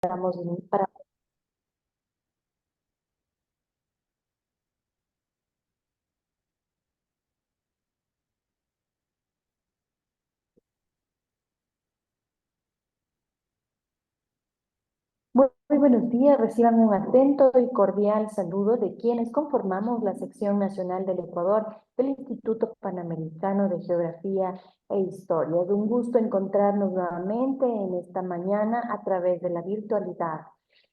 Estamos para muy buenos días, reciban un atento y cordial saludo de quienes conformamos la sección nacional del Ecuador del Instituto Panamericano de Geografía e Historia. Es un gusto encontrarnos nuevamente en esta mañana a través de la virtualidad.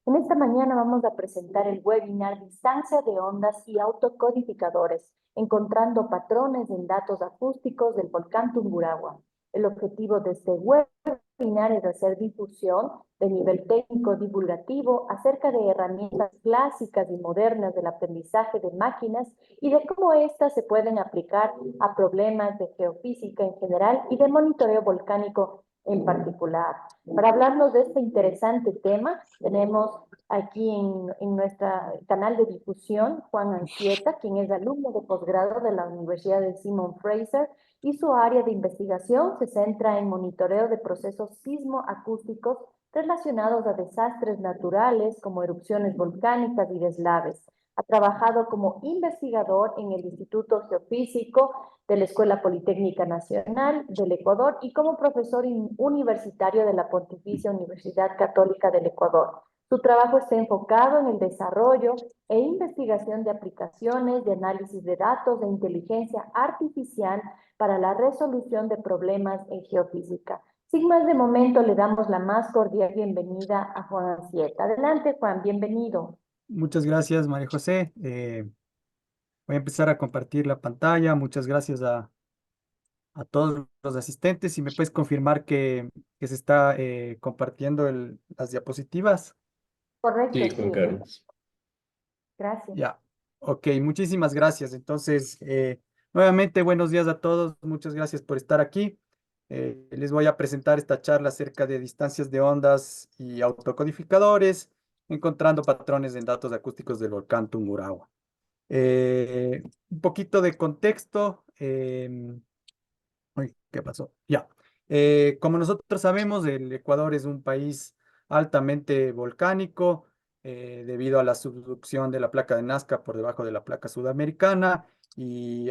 En esta mañana vamos a presentar el webinar Distancia de ondas y autocodificadores, encontrando patrones en datos acústicos del volcán Tungurahua. El objetivo de este webinar es hacer difusión de nivel técnico divulgativo acerca de herramientas clásicas y modernas del aprendizaje de máquinas y de cómo éstas se pueden aplicar a problemas de geofísica en general y de monitoreo volcánico en particular. Para hablarnos de este interesante tema, tenemos aquí en nuestro canal de difusión Juan Anchieta, quien es alumno de posgrado de la Universidad de Simon Fraser y su área de investigación se centra en monitoreo de procesos sismoacústicos relacionados a desastres naturales como erupciones volcánicas y deslaves. Ha trabajado como investigador en el Instituto Geofísico de la Escuela Politécnica Nacional del Ecuador y como profesor universitario de la Pontificia Universidad Católica del Ecuador. Su trabajo está enfocado en el desarrollo e investigación de aplicaciones de análisis de datos de inteligencia artificial para la resolución de problemas en geofísica. Sin más de momento, le damos la más cordial bienvenida a Juan Anchieta. Adelante, Juan, bienvenido. Muchas gracias, María José. Voy a empezar a compartir la pantalla. Muchas gracias a todos los asistentes. Si me puedes confirmar que se está compartiendo las diapositivas. Correcto, Sí, sí. Juan Carlos. Gracias. Ya, ok, muchísimas gracias. Entonces, nuevamente, buenos días a todos. Muchas gracias por estar aquí. Les voy a presentar esta charla acerca de distancias de ondas y autocodificadores, encontrando patrones en datos acústicos del volcán Tungurahua. Un poquito de contexto. Uy, ¿qué pasó? Ya. Como nosotros sabemos, el Ecuador es un país altamente volcánico debido a la subducción de la placa de Nazca por debajo de la placa sudamericana y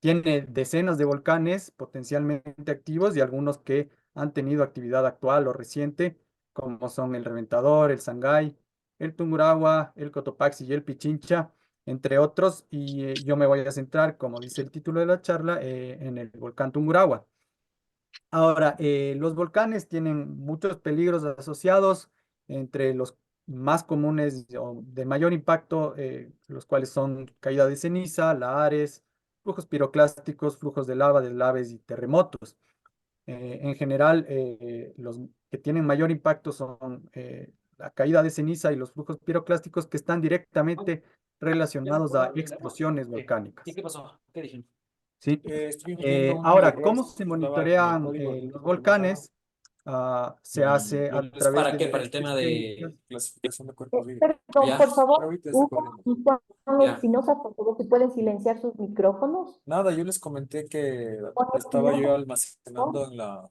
tiene decenas de volcanes potencialmente activos y algunos que han tenido actividad actual o reciente, como son el Reventador, el Sangay, el Tungurahua, el Cotopaxi y el Pichincha entre otros, y yo me voy a centrar, como dice el título de la charla, en el volcán Tungurahua. Ahora, los volcanes tienen muchos peligros asociados, entre los más comunes o de mayor impacto, los cuales son caída de ceniza, lahares, flujos piroclásticos, flujos de lava, deslaves y terremotos. En general, los que tienen mayor impacto son la caída de ceniza y los flujos piroclásticos que están directamente ¿Ya me relacionados puedo a olvidar? explosiones ¿Qué? ¿Y volcánicas. qué pasó? ¿Qué dijeron? ¿Sí? Estuvimos viendo unos Ahora, ¿cómo errores se que estaban en el monitorean código los que mandaron. volcanes? Se hace a ¿Es través para de qué? Para el diferentes tema técnicas. de clasificación de cuerpos vivos. Perdón, ¿Ya? por favor, Pero ahorita está Hugo corriendo. y Juan Ya. Espinosa, por favor, si pueden silenciar sus micrófonos. Nada, yo les comenté que Juan estaba yo Espinosa, almacenando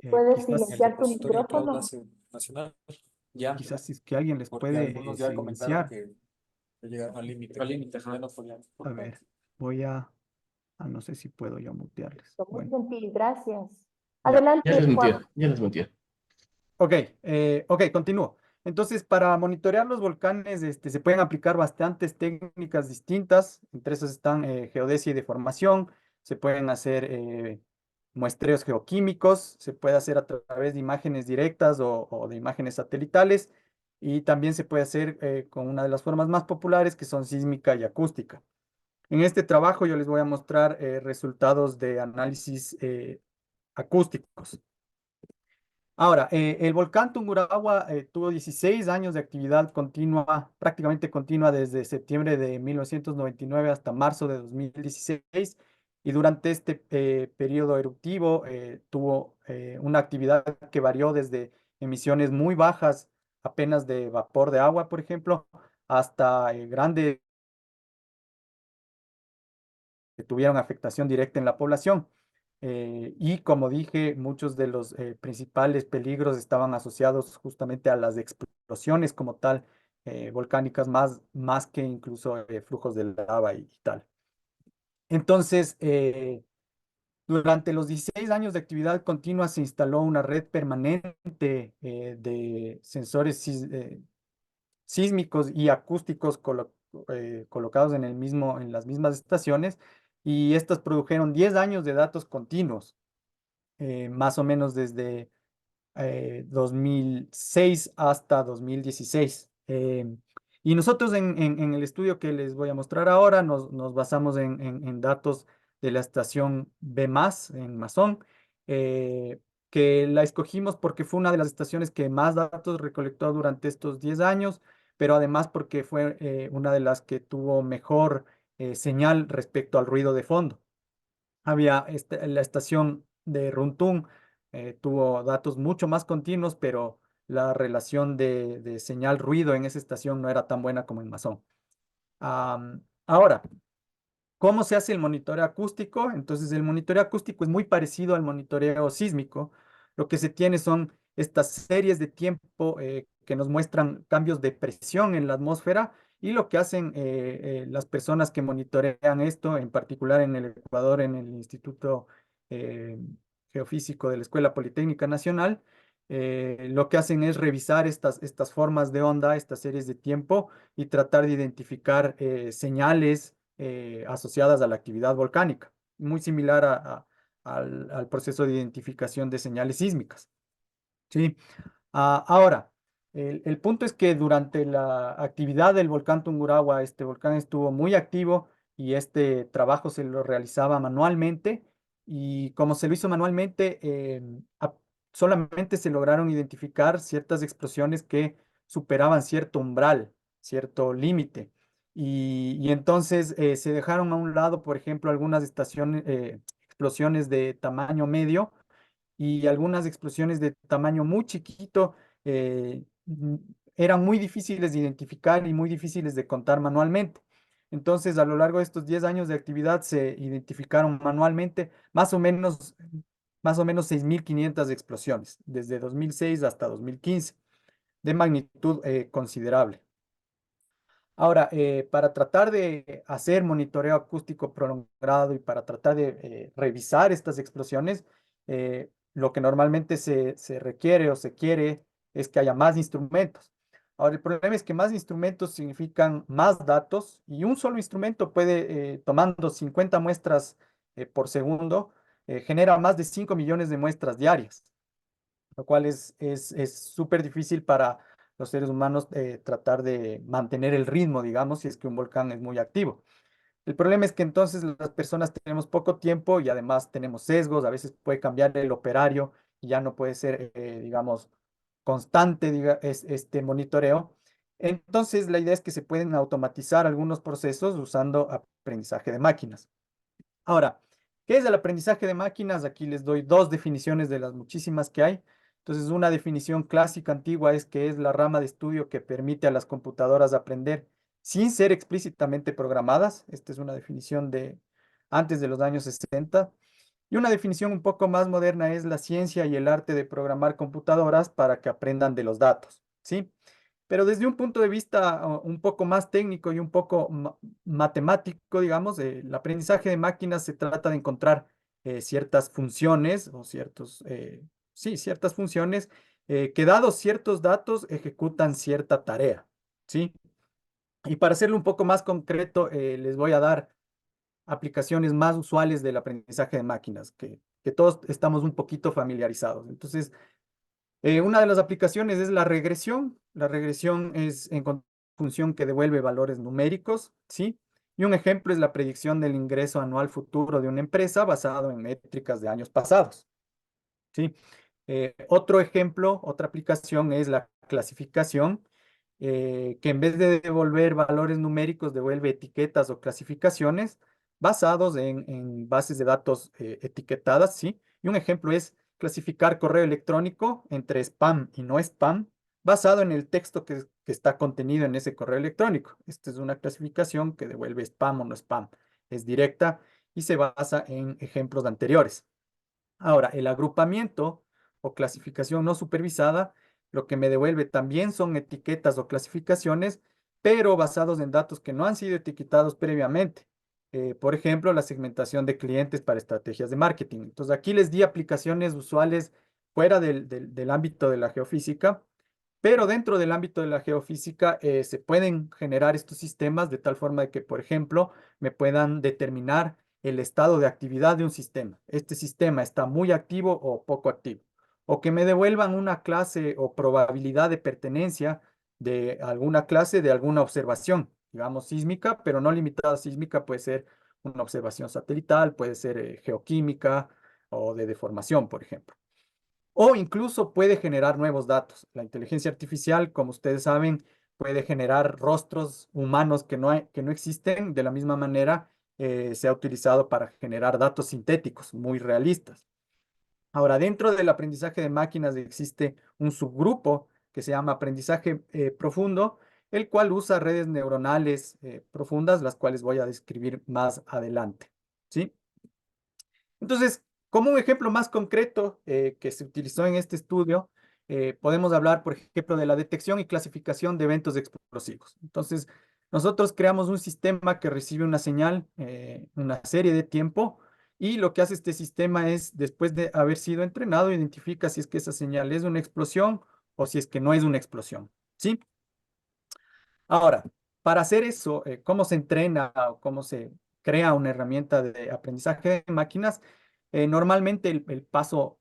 ¿puedes en el Quizás, silenciar tu repositorio en Cloud micrófono? Base Nacional. Ya. quizás si es que alguien les Porque puede algunos ya comentaron silenciar. que llegaron al límite. Al límite, ajá. Ya no podían. A ver, voy no sé si puedo yo mutearles. Muy Bueno, gentil, gracias. ya. Ya Adelante, les Juan. mentía, ya les mentía. Ok, ok, continúo. Entonces, para monitorear los volcanes, se pueden aplicar bastantes técnicas distintas. Entre esas están geodesia y deformación. Se pueden hacer muestreos geoquímicos. Se puede hacer a través de imágenes directas o de imágenes satelitales. Y también se puede hacer con una de las formas más populares, que son sísmica y acústica. En este trabajo yo les voy a mostrar resultados de análisis acústicos. Ahora, el volcán Tungurahua tuvo 16 años de actividad continua, prácticamente continua desde septiembre de 1999 hasta marzo de 2016. Y durante este periodo eruptivo tuvo una actividad que varió desde emisiones muy bajas, apenas de vapor de agua, por ejemplo, hasta grandes que tuvieron afectación directa en la población. Y como dije, muchos de los principales peligros estaban asociados justamente a las explosiones como tal, volcánicas, más que incluso flujos de lava y tal. Entonces, durante los 16 años de actividad continua se instaló una red permanente de sensores sísmicos y acústicos colocados en las mismas estaciones, y estas produjeron 10 años de datos continuos, más o menos desde 2006 hasta 2016. Y nosotros en el estudio que les voy a mostrar ahora nos basamos en datos de la estación B+, en Masón, eh, que la escogimos porque fue una de las estaciones que más datos recolectó durante estos 10 años, pero además porque fue una de las que tuvo mejor señal respecto al ruido de fondo. La estación de Runtún tuvo datos mucho más continuos, pero la relación de señal-ruido en esa estación no era tan buena como en Masón. Ahora, ¿cómo se hace el monitoreo acústico? Entonces, el monitoreo acústico es muy parecido al monitoreo sísmico. Lo que se tiene son estas series de tiempo que nos muestran cambios de presión en la atmósfera, y lo que hacen las personas que monitorean esto, en particular en el Ecuador, en el Instituto eh, Geofísico de la Escuela Politécnica Nacional, lo que hacen es revisar estas formas de onda, estas series de tiempo, y tratar de identificar señales asociadas a la actividad volcánica, muy similar al proceso de identificación de señales sísmicas. ¿Sí? Ahora, el punto es que durante la actividad del volcán Tungurahua, este volcán estuvo muy activo y este trabajo se lo realizaba manualmente, y como se lo hizo manualmente, solamente se lograron identificar ciertas explosiones que superaban cierto umbral, cierto límite. Y entonces se dejaron a un lado, por ejemplo, algunas explosiones de tamaño medio y algunas explosiones de tamaño muy chiquito. Eran muy difíciles de identificar y muy difíciles de contar manualmente. Entonces, a lo largo de estos 10 años de actividad se identificaron manualmente más o menos 6.500 explosiones, desde 2006 hasta 2015, de magnitud considerable. Ahora, para tratar de hacer monitoreo acústico prolongado y para tratar de revisar estas explosiones, lo que normalmente se requiere o se quiere es que haya más instrumentos. Ahora, el problema es que más instrumentos significan más datos, y un solo instrumento puede, tomando 50 muestras por segundo, genera más de 5 millones de muestras diarias, lo cual es súper difícil para los seres humanos tratar de mantener el ritmo, digamos, si es que un volcán es muy activo. El problema es que entonces las personas tenemos poco tiempo y además tenemos sesgos, a veces puede cambiar el operario y ya no puede ser, digamos, constante este monitoreo. Entonces, la idea es que se pueden automatizar algunos procesos usando aprendizaje de máquinas. Ahora, ¿qué es el aprendizaje de máquinas? Aquí les doy dos definiciones de las muchísimas que hay. Entonces, una definición clásica antigua es que es la rama de estudio que permite a las computadoras aprender sin ser explícitamente programadas. Esta es una definición de antes de los años 60. Y una definición un poco más moderna es la ciencia y el arte de programar computadoras para que aprendan de los datos, ¿sí? Pero desde un punto de vista un poco más técnico y un poco matemático, digamos, el aprendizaje de máquinas se trata de encontrar ciertas funciones o sí, ciertas funciones que, dados ciertos datos, ejecutan cierta tarea, ¿sí? Y para hacerlo un poco más concreto, les voy a dar aplicaciones más usuales del aprendizaje de máquinas, que todos estamos un poquito familiarizados. Entonces, una de las aplicaciones es la regresión. La regresión es encontrar una función que devuelve valores numéricos, ¿sí? Y un ejemplo es la predicción del ingreso anual futuro de una empresa basado en métricas de años pasados, ¿sí? Otro ejemplo, otra aplicación es la clasificación, que en vez de devolver valores numéricos, devuelve etiquetas o clasificaciones basados en bases de datos etiquetadas, ¿sí? Y un ejemplo es clasificar correo electrónico entre spam y no spam, basado en el texto que está contenido en ese correo electrónico. Esta es una clasificación que devuelve spam o no spam. Es directa y se basa en ejemplos anteriores. Ahora, el agrupamiento o clasificación no supervisada, lo que me devuelve también son etiquetas o clasificaciones, pero basados en datos que no han sido etiquetados previamente. Por ejemplo, la segmentación de clientes para estrategias de marketing. Entonces, aquí les di aplicaciones usuales fuera del ámbito de la geofísica, pero dentro del ámbito de la geofísica se pueden generar estos sistemas de tal forma de que, por ejemplo, me puedan determinar el estado de actividad de un sistema. Este sistema está muy activo o poco activo. O que me devuelvan una clase o probabilidad de pertenencia de alguna clase de alguna observación, digamos sísmica, pero no limitada a sísmica, puede ser una observación satelital, puede ser geoquímica o de deformación, por ejemplo. O incluso puede generar nuevos datos. La inteligencia artificial, como ustedes saben, puede generar rostros humanos que no existen. De la misma manera, se ha utilizado para generar datos sintéticos muy realistas. Ahora, dentro del aprendizaje de máquinas existe un subgrupo que se llama aprendizaje profundo, el cual usa redes neuronales profundas, las cuales voy a describir más adelante. ¿Sí? Entonces, como un ejemplo más concreto que se utilizó en este estudio, podemos hablar, por ejemplo, de la detección y clasificación de eventos explosivos. Entonces, nosotros creamos un sistema que recibe una señal, una serie de tiempo, y lo que hace este sistema es, después de haber sido entrenado, identifica si es que esa señal es una explosión o si es que no es una explosión. ¿Sí? Ahora, para hacer eso, ¿cómo se entrena o cómo se crea una herramienta de aprendizaje de máquinas? Normalmente el paso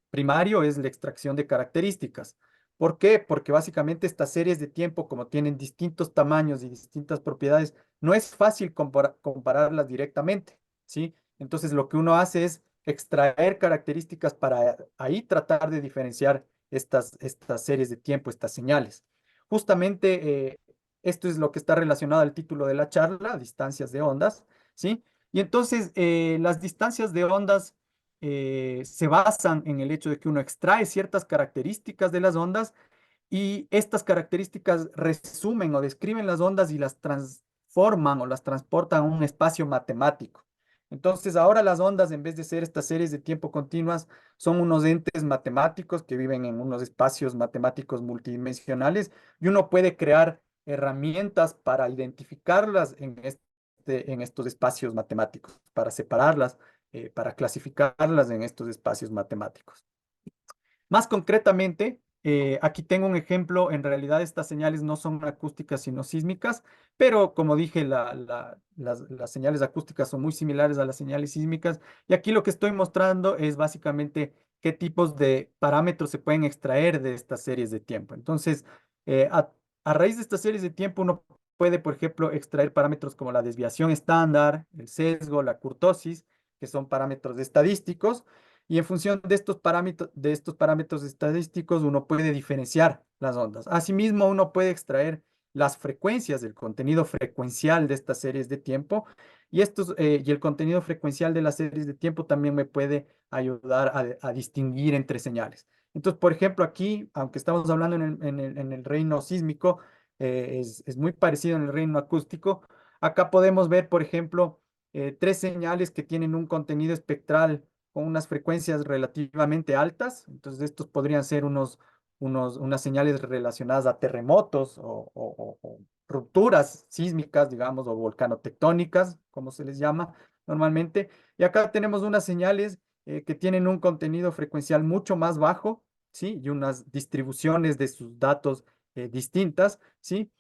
primario es la extracción de características. ¿Por qué? Porque básicamente estas series de tiempo, como tienen distintos tamaños y distintas propiedades, no es fácil compararlas directamente, ¿sí? Entonces lo que uno hace es extraer características para ahí tratar de diferenciar estas series de tiempo, estas señales. Justamente esto es lo que está relacionado al título de la charla, distancias de ondas, ¿sí? Y entonces las distancias de ondas se basan en el hecho de que uno extrae ciertas características de las ondas y estas características resumen o describen las ondas y las transforman o las transportan a un espacio matemático. Entonces, ahora las ondas, en vez de ser estas series de tiempo continuas, son unos entes matemáticos que viven en unos espacios matemáticos multidimensionales y uno puede crear herramientas para identificarlas en estos espacios matemáticos, para separarlas, para clasificarlas en estos espacios matemáticos. Más concretamente, aquí tengo un ejemplo. En realidad estas señales no son acústicas sino sísmicas, pero como dije, las señales acústicas son muy similares a las señales sísmicas. Y aquí lo que estoy mostrando es básicamente qué tipos de parámetros se pueden extraer de estas series de tiempo. Entonces, eh, a, a raíz de estas series de tiempo, uno puede, por ejemplo, extraer parámetros como la desviación estándar, el sesgo, la kurtosis, que son parámetros estadísticos. Y en función de estos parámetros estadísticos, uno puede diferenciar las ondas. Asimismo, uno puede extraer las frecuencias del contenido frecuencial de estas series de tiempo. Y el contenido frecuencial de las series de tiempo también me puede ayudar a distinguir entre señales. Entonces, por ejemplo, aquí, aunque estamos hablando en el reino sísmico, es muy parecido en el reino acústico. Acá podemos ver, por ejemplo, tres señales que tienen un contenido espectral con unas frecuencias relativamente altas. Entonces, estos podrían ser unas señales relacionadas a terremotos o rupturas sísmicas, digamos, o volcanotectónicas, como se les llama normalmente. Y acá tenemos unas señales que tienen un contenido frecuencial mucho más bajo, ¿sí? Y unas distribuciones de sus datos distintas, ¿sí?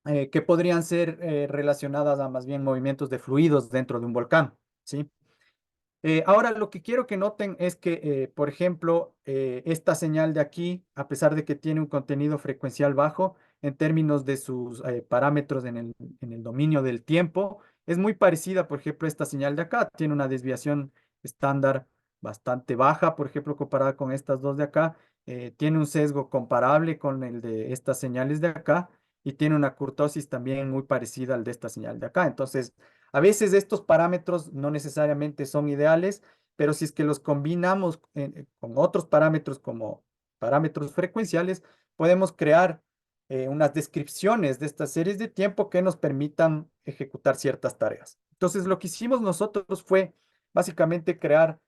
Que podrían ser relacionadas a más bien movimientos de fluidos dentro de un volcán, ¿sí? Ahora, lo que quiero que noten es que, por ejemplo, esta señal de aquí, a pesar de que tiene un contenido frecuencial bajo, en términos de sus parámetros en el dominio del tiempo, es muy parecida, por ejemplo, a esta señal de acá. Tiene una desviación estándar bastante baja, por ejemplo, comparada con estas dos de acá. Tiene un sesgo comparable con el de estas señales de acá y tiene una kurtosis también muy parecida al de esta señal de acá. Entonces, a veces estos parámetros no necesariamente son ideales, pero si es que los combinamos con otros parámetros como parámetros frecuenciales, podemos crear unas descripciones de estas series de tiempo que nos permitan ejecutar ciertas tareas. Entonces, lo que hicimos nosotros fue básicamente crear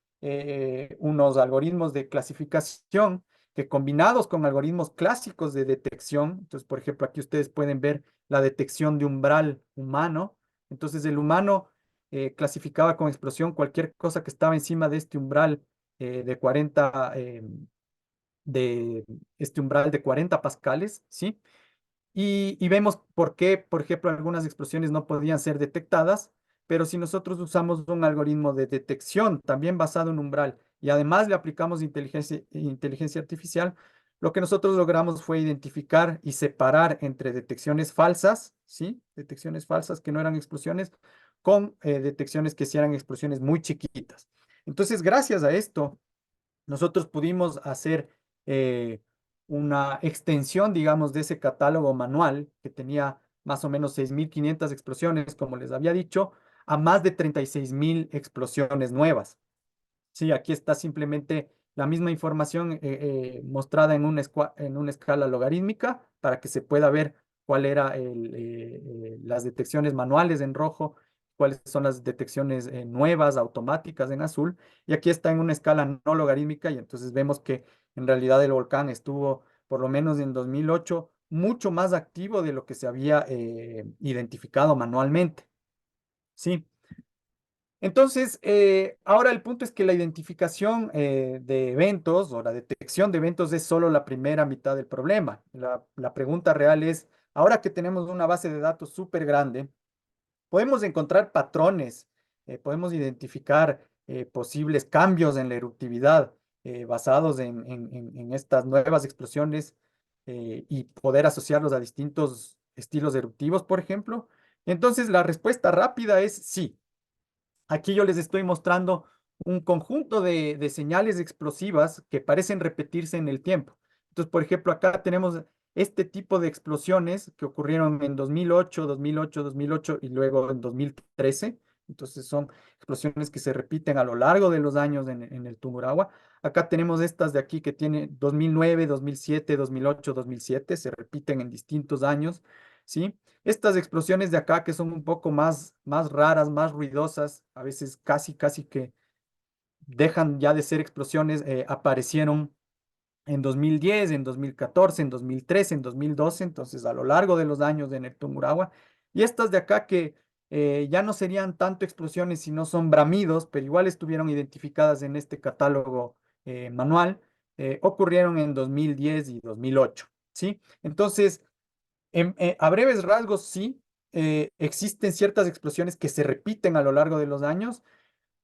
unos algoritmos de clasificación que combinados con algoritmos clásicos de detección, entonces, por ejemplo, aquí ustedes pueden ver la detección de umbral humano. Entonces, el humano clasificaba con explosión cualquier cosa que estaba encima de este umbral de 40, de este umbral de 40 pascales, ¿sí? Y vemos por qué, por ejemplo, algunas explosiones no podían ser detectadas, pero si nosotros usamos un algoritmo de detección también basado en umbral y además le aplicamos inteligencia artificial, lo que nosotros logramos fue identificar y separar entre detecciones falsas, ¿sí? Detecciones falsas que no eran explosiones, con detecciones que sí eran explosiones muy chiquitas. Entonces, gracias a esto, nosotros pudimos hacer eh, una extensión, digamos, de ese catálogo manual que tenía más o menos 6.500 explosiones, como les había dicho, a más de 36.000 explosiones nuevas. Sí, aquí está simplemente la misma información mostrada en en una escala logarítmica para que se pueda ver cuál era las detecciones manuales en rojo, cuáles son las detecciones nuevas, automáticas en azul. Y aquí está en una escala no logarítmica y entonces vemos que en realidad el volcán estuvo, por lo menos en 2008, mucho más activo de lo que se había identificado manualmente. Sí. Entonces, ahora el punto es que la identificación de eventos o la detección de eventos es solo la primera mitad del problema. La pregunta real es, ahora que tenemos una base de datos súper grande, podemos encontrar patrones, podemos identificar posibles cambios en la eruptividad basados en estas nuevas explosiones y poder asociarlos a distintos estilos eruptivos, por ejemplo. Entonces, la respuesta rápida es sí. Aquí yo les estoy mostrando un conjunto de señales explosivas que parecen repetirse en el tiempo. Entonces, por ejemplo, acá tenemos este tipo de explosiones que ocurrieron en 2008, 2008, 2008 y luego en 2013. Entonces, son explosiones que se repiten a lo largo de los años en el Tungurahua. Acá tenemos estas de aquí que tienen 2009, 2007, 2008, 2007, se repiten en distintos años, ¿sí? Estas explosiones de acá que son un poco más raras, más ruidosas, a veces casi que dejan ya de ser explosiones, aparecieron en 2010, en 2014, en 2013, en 2012, entonces a lo largo de los años de Neptune Uragua. Y estas de acá que ya no serían tanto explosiones, sino son bramidos, pero igual estuvieron identificadas en este catálogo manual, ocurrieron en 2010 y 2008, ¿sí? Entonces, a breves rasgos, sí, existen ciertas explosiones que se repiten a lo largo de los años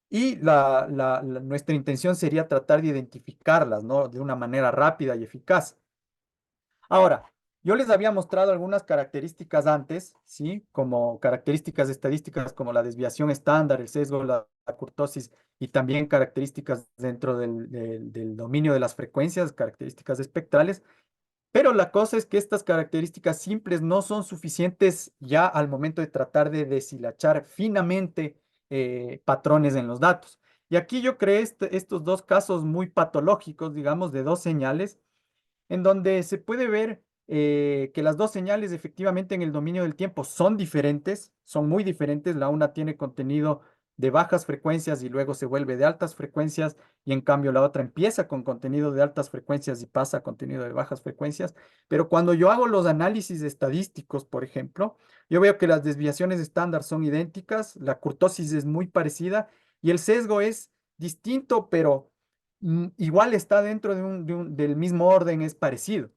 y nuestra intención sería tratar de identificarlas, ¿no? De una manera rápida y eficaz. Ahora, yo les había mostrado algunas características antes, ¿sí? Como características estadísticas como la desviación estándar, el sesgo, la kurtosis y también características dentro del dominio de las frecuencias, características espectrales. Pero la cosa es que estas características simples no son suficientes ya al momento de tratar de deshilachar finamente patrones en los datos. Y aquí yo creé estos dos casos muy patológicos, digamos, de dos señales en donde se puede ver que las dos señales efectivamente en el dominio del tiempo son diferentes, son muy diferentes. La una tiene contenido de bajas frecuencias y luego se vuelve de altas frecuencias y en cambio la otra empieza con contenido de altas frecuencias y pasa a contenido de bajas frecuencias. Pero cuando yo hago los análisis estadísticos, por ejemplo, yo veo que las desviaciones estándar son idénticas, la kurtosis es muy parecida y el sesgo es distinto, pero igual está dentro del mismo orden, es parecido.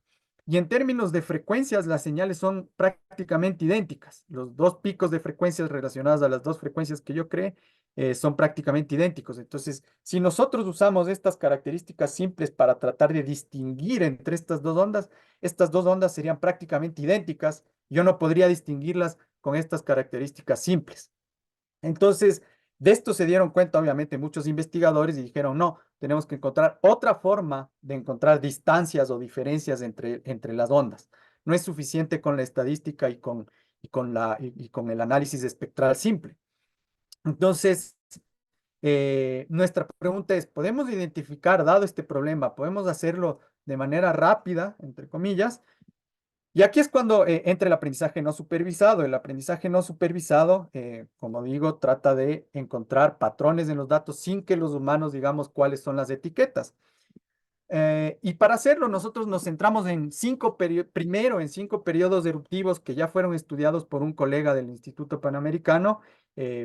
Y en términos de frecuencias, las señales son prácticamente idénticas. Los dos picos de frecuencias relacionados a las dos frecuencias que yo creé son prácticamente idénticos. Entonces, si nosotros usamos estas características simples para tratar de distinguir entre estas dos ondas serían prácticamente idénticas. Yo no podría distinguirlas con estas características simples. Entonces, de esto se dieron cuenta, obviamente, muchos investigadores y dijeron, no, tenemos que encontrar otra forma de encontrar distancias o diferencias entre las ondas. No es suficiente con la estadística y con el análisis espectral simple. Entonces, nuestra pregunta es, ¿podemos identificar, dado este problema, podemos hacerlo de manera rápida, entre comillas? Y aquí es cuando entra el aprendizaje no supervisado. El aprendizaje no supervisado, como digo, trata de encontrar patrones en los datos sin que los humanos digamos cuáles son las etiquetas. Y para hacerlo, nosotros nos centramos en primero en 5 periodos eruptivos que ya fueron estudiados por un colega del Instituto Panamericano,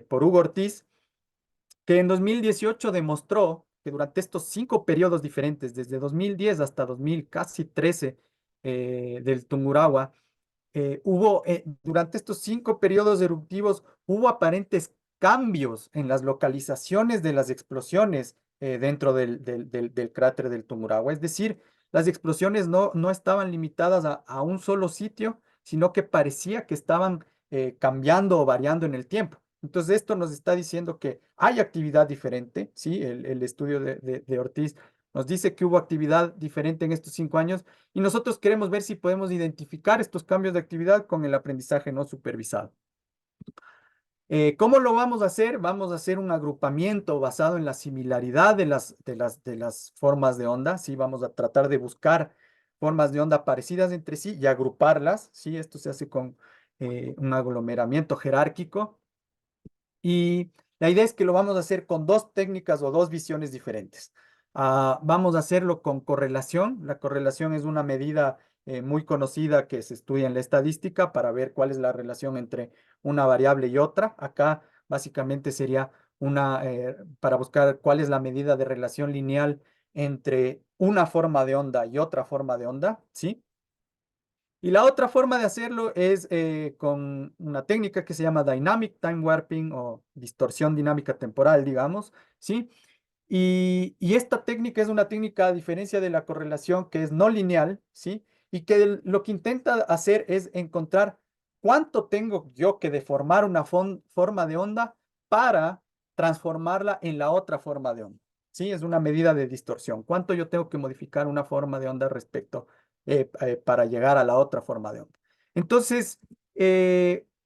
por Hugo Ortiz, que en 2018 demostró que durante estos 5 periodos diferentes, desde 2010 hasta 2000, casi 13, del Tungurahua, durante estos 5 periodos eruptivos, hubo aparentes cambios en las localizaciones de las explosiones dentro del cráter del Tungurahua. Es decir, las explosiones no estaban limitadas a un solo sitio, sino que parecía que estaban cambiando o variando en el tiempo. Entonces, esto nos está diciendo que hay actividad diferente, ¿sí? El estudio de Ortiz nos dice que hubo actividad diferente en estos 5 años y nosotros queremos ver si podemos identificar estos cambios de actividad con el aprendizaje no supervisado. ¿Cómo lo vamos a hacer? Vamos a hacer un agrupamiento basado en la similaridad de las formas de onda, ¿sí? Vamos a tratar de buscar formas de onda parecidas entre sí y agruparlas, ¿sí? Esto se hace con un aglomeramiento jerárquico. Y la idea es que lo vamos a hacer con 2 técnicas o 2 visiones diferentes. Vamos a hacerlo con correlación. La correlación es una medida muy conocida que se estudia en la estadística para ver cuál es la relación entre una variable y otra. Acá básicamente sería para buscar cuál es la medida de relación lineal entre una forma de onda y otra forma de onda, ¿sí? Y la otra forma de hacerlo es con una técnica que se llama Dynamic Time Warping o distorsión dinámica temporal, digamos, ¿sí? Y esta técnica es una técnica, a diferencia de la correlación, que es no lineal, ¿sí? Y que lo que intenta hacer es encontrar cuánto tengo yo que deformar una forma de onda para transformarla en la otra forma de onda, ¿sí? Es una medida de distorsión. ¿Cuánto yo tengo que modificar una forma de onda respecto para llegar a la otra forma de onda? Entonces,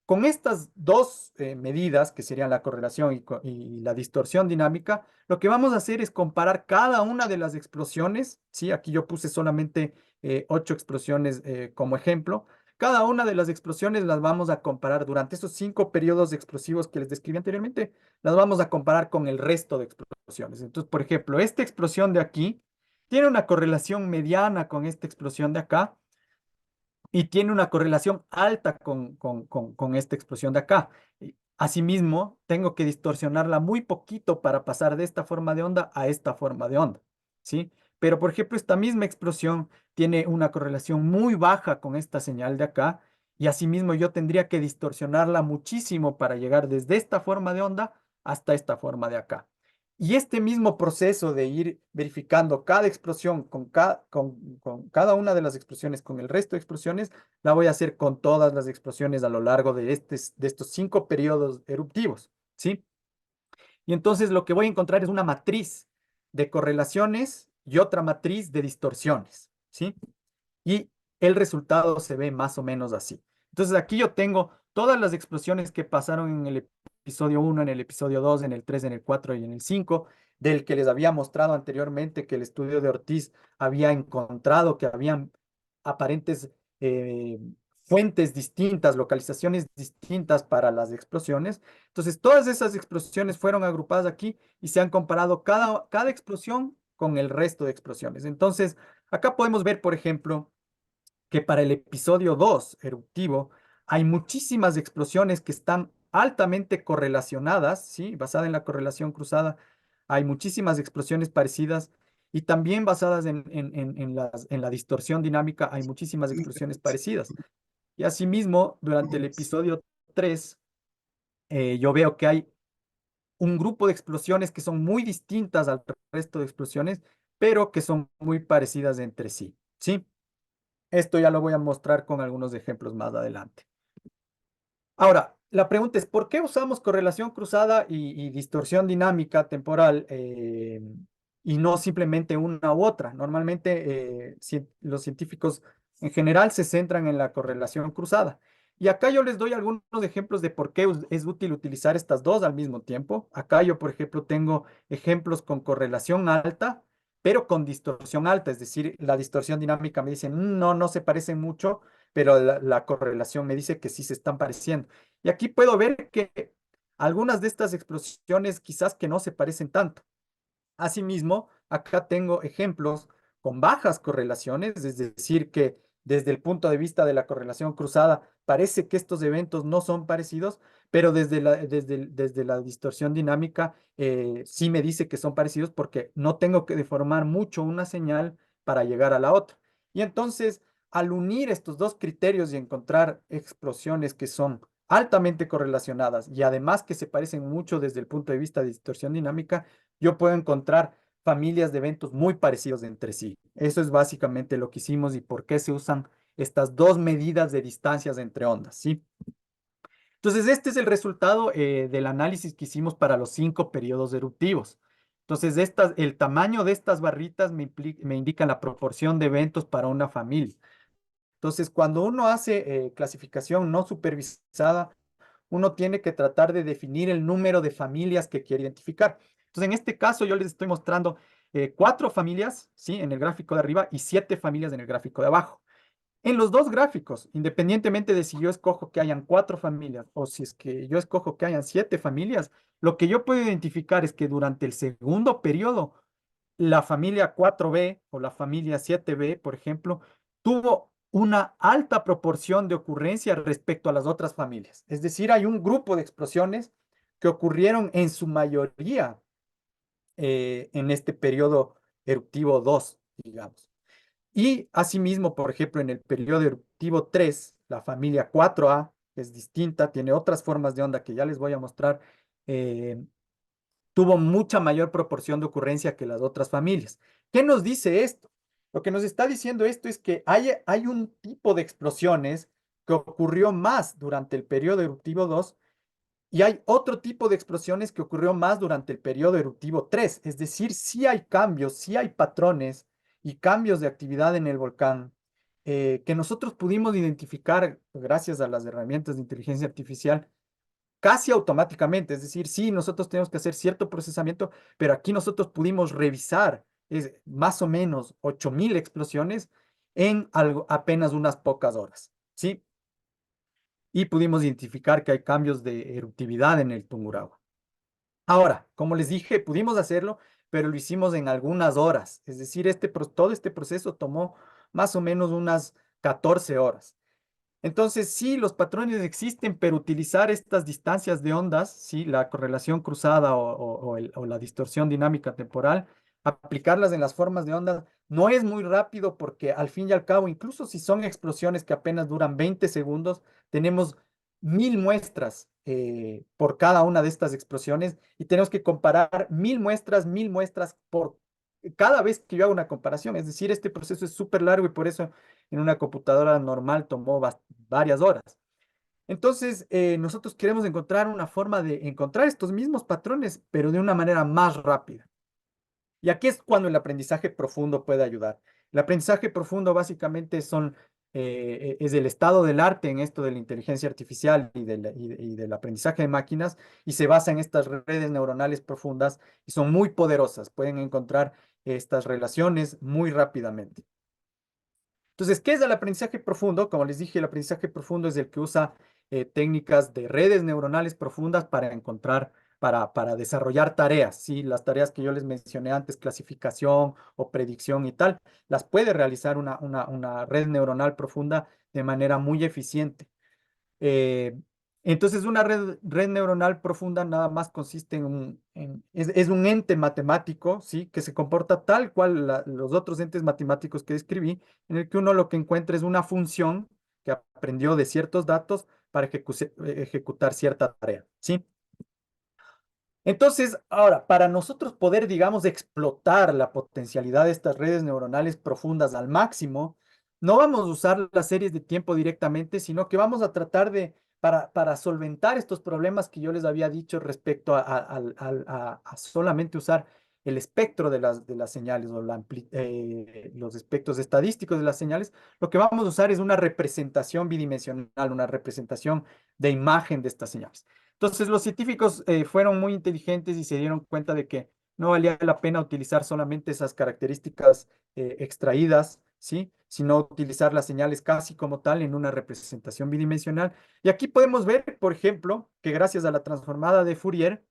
con estas 2 medidas, que serían la correlación y la distorsión dinámica, lo que vamos a hacer es comparar cada una de las explosiones, ¿sí? Aquí yo puse solamente 8 explosiones como ejemplo. Cada una de las explosiones las vamos a comparar durante esos 5 periodos explosivos que les describí anteriormente, las vamos a comparar con el resto de explosiones. Entonces, por ejemplo, esta explosión de aquí tiene una correlación mediana con esta explosión de acá y tiene una correlación alta con esta explosión de acá. Asimismo, tengo que distorsionarla muy poquito para pasar de esta forma de onda a esta forma de onda, ¿sí? Pero, por ejemplo, esta misma explosión tiene una correlación muy baja con esta señal de acá y asimismo yo tendría que distorsionarla muchísimo para llegar desde esta forma de onda hasta esta forma de acá. Y este mismo proceso de ir verificando cada explosión con cada una de las explosiones, con el resto de explosiones, la voy a hacer con todas las explosiones a lo largo de estos 5 periodos eruptivos, ¿sí? Y entonces lo que voy a encontrar es una matriz de correlaciones y otra matriz de distorsiones, ¿sí? Y el resultado se ve más o menos así. Entonces aquí yo tengo todas las explosiones que pasaron en el episodio 1, en el episodio 2, en el 3, en el 4 y en el 5, del que les había mostrado anteriormente que el estudio de Ortiz había encontrado que habían aparentes eh, fuentes distintas, localizaciones distintas para las explosiones. Entonces todas esas explosiones fueron agrupadas aquí y se han comparado cada explosión con el resto de explosiones. Entonces, acá podemos ver, por ejemplo, que para el episodio 2 eruptivo hay muchísimas explosiones que están altamente correlacionadas, ¿sí? Basada en la correlación cruzada, hay muchísimas explosiones parecidas y también basadas en la distorsión dinámica, hay muchísimas explosiones parecidas. Y asimismo, durante el episodio 3, yo veo que hay un grupo de explosiones que son muy distintas al resto de explosiones, pero que son muy parecidas entre sí, ¿sí? Esto ya lo voy a mostrar con algunos ejemplos más adelante. Ahora, la pregunta es, ¿por qué usamos correlación cruzada y distorsión dinámica temporal y no simplemente una u otra? Normalmente los científicos en general se centran en la correlación cruzada. Y acá yo les doy algunos ejemplos de por qué es útil utilizar estas dos al mismo tiempo. Acá yo, por ejemplo, tengo ejemplos con correlación alta, pero con distorsión alta. Es decir, la distorsión dinámica me dice, no se parecen mucho, pero la correlación me dice que sí se están pareciendo. Y aquí puedo ver que algunas de estas explosiones quizás que no se parecen tanto. Asimismo, acá tengo ejemplos con bajas correlaciones, es decir, que desde el punto de vista de la correlación cruzada parece que estos eventos no son parecidos, pero desde la distorsión dinámica sí me dice que son parecidos porque no tengo que deformar mucho una señal para llegar a la otra. Y entonces, al unir estos dos criterios y encontrar explosiones que son altamente correlacionadas y además que se parecen mucho desde el punto de vista de distorsión dinámica, yo puedo encontrar familias de eventos muy parecidos entre sí. Eso es básicamente lo que hicimos y por qué se usan estas dos medidas de distancias entre ondas, ¿sí? Entonces, este es el resultado del análisis que hicimos para los 5 periodos eruptivos. Entonces, el tamaño de estas barritas me indica la proporción de eventos para una familia. Entonces, cuando uno hace clasificación no supervisada, uno tiene que tratar de definir el número de familias que quiere identificar. Entonces, en este caso, yo les estoy mostrando 4 familias, ¿sí? En el gráfico de arriba y 7 familias en el gráfico de abajo. En los dos gráficos, independientemente de si yo escojo que hayan 4 familias o si es que yo escojo que hayan 7 familias, lo que yo puedo identificar es que durante el segundo periodo, la familia 4B o la familia 7B, por ejemplo, tuvo una alta proporción de ocurrencia respecto a las otras familias. Es decir, hay un grupo de explosiones que ocurrieron en su mayoría en este periodo eruptivo 2, digamos. Y asimismo, por ejemplo, en el periodo eruptivo 3, la familia 4A, que es distinta, tiene otras formas de onda que ya les voy a mostrar, eh, tuvo mucha mayor proporción de ocurrencia que las otras familias. ¿Qué nos dice esto? Lo que nos está diciendo esto es que hay un tipo de explosiones que ocurrió más durante el periodo eruptivo 2 y hay otro tipo de explosiones que ocurrió más durante el periodo eruptivo 3. Es decir, sí hay cambios, sí hay patrones y cambios de actividad en el volcán que nosotros pudimos identificar gracias a las herramientas de inteligencia artificial casi automáticamente. Es decir, sí, nosotros tenemos que hacer cierto procesamiento, pero aquí nosotros pudimos revisar más o menos 8.000 explosiones en apenas unas pocas horas, ¿sí? Y pudimos identificar que hay cambios de eruptividad en el Tungurahua. Ahora, como les dije, pudimos hacerlo, pero lo hicimos en algunas horas. Es decir, todo este proceso tomó más o menos unas 14 horas. Entonces, sí, los patrones existen, pero utilizar estas distancias de ondas, sí, la correlación cruzada o la distorsión dinámica temporal, aplicarlas en las formas de ondas no es muy rápido porque al fin y al cabo, incluso si son explosiones que apenas duran 20 segundos, tenemos 1.000 muestras por cada una de estas explosiones y tenemos que comparar 1.000 muestras por cada vez que yo hago una comparación. Es decir, este proceso es súper largo y por eso en una computadora normal tomó varias horas. Entonces, nosotros queremos encontrar una forma de encontrar estos mismos patrones, pero de una manera más rápida. Y aquí es cuando el aprendizaje profundo puede ayudar. El aprendizaje profundo básicamente es el estado del arte en esto de la inteligencia artificial y del aprendizaje de máquinas y se basa en estas redes neuronales profundas y son muy poderosas. Pueden encontrar estas relaciones muy rápidamente. Entonces, ¿qué es el aprendizaje profundo? Como les dije, el aprendizaje profundo es el que usa técnicas de redes neuronales profundas para para desarrollar tareas, ¿sí? Las tareas que yo les mencioné antes, clasificación o predicción y tal, las puede realizar una red neuronal profunda de manera muy eficiente. Eh, entonces, una red neuronal profunda nada más consiste es un ente matemático, ¿sí? Que se comporta tal cual los otros entes matemáticos que describí, en el que uno lo que encuentra es una función que aprendió de ciertos datos para ejecutar cierta tarea, ¿sí? Entonces, ahora, para nosotros poder, digamos, explotar la potencialidad de estas redes neuronales profundas al máximo, no vamos a usar las series de tiempo directamente, sino que vamos a tratar para solventar estos problemas que yo les había dicho respecto a solamente usar el espectro de las señales o los espectros estadísticos de las señales, lo que vamos a usar es una representación bidimensional, una representación de imagen de estas señales. Entonces los científicos fueron muy inteligentes y se dieron cuenta de que no valía la pena utilizar solamente esas características extraídas ¿sí? Sino utilizar las señales casi como tal en una representación bidimensional. Y aquí podemos ver, por ejemplo, que gracias a la transformada de Fourier,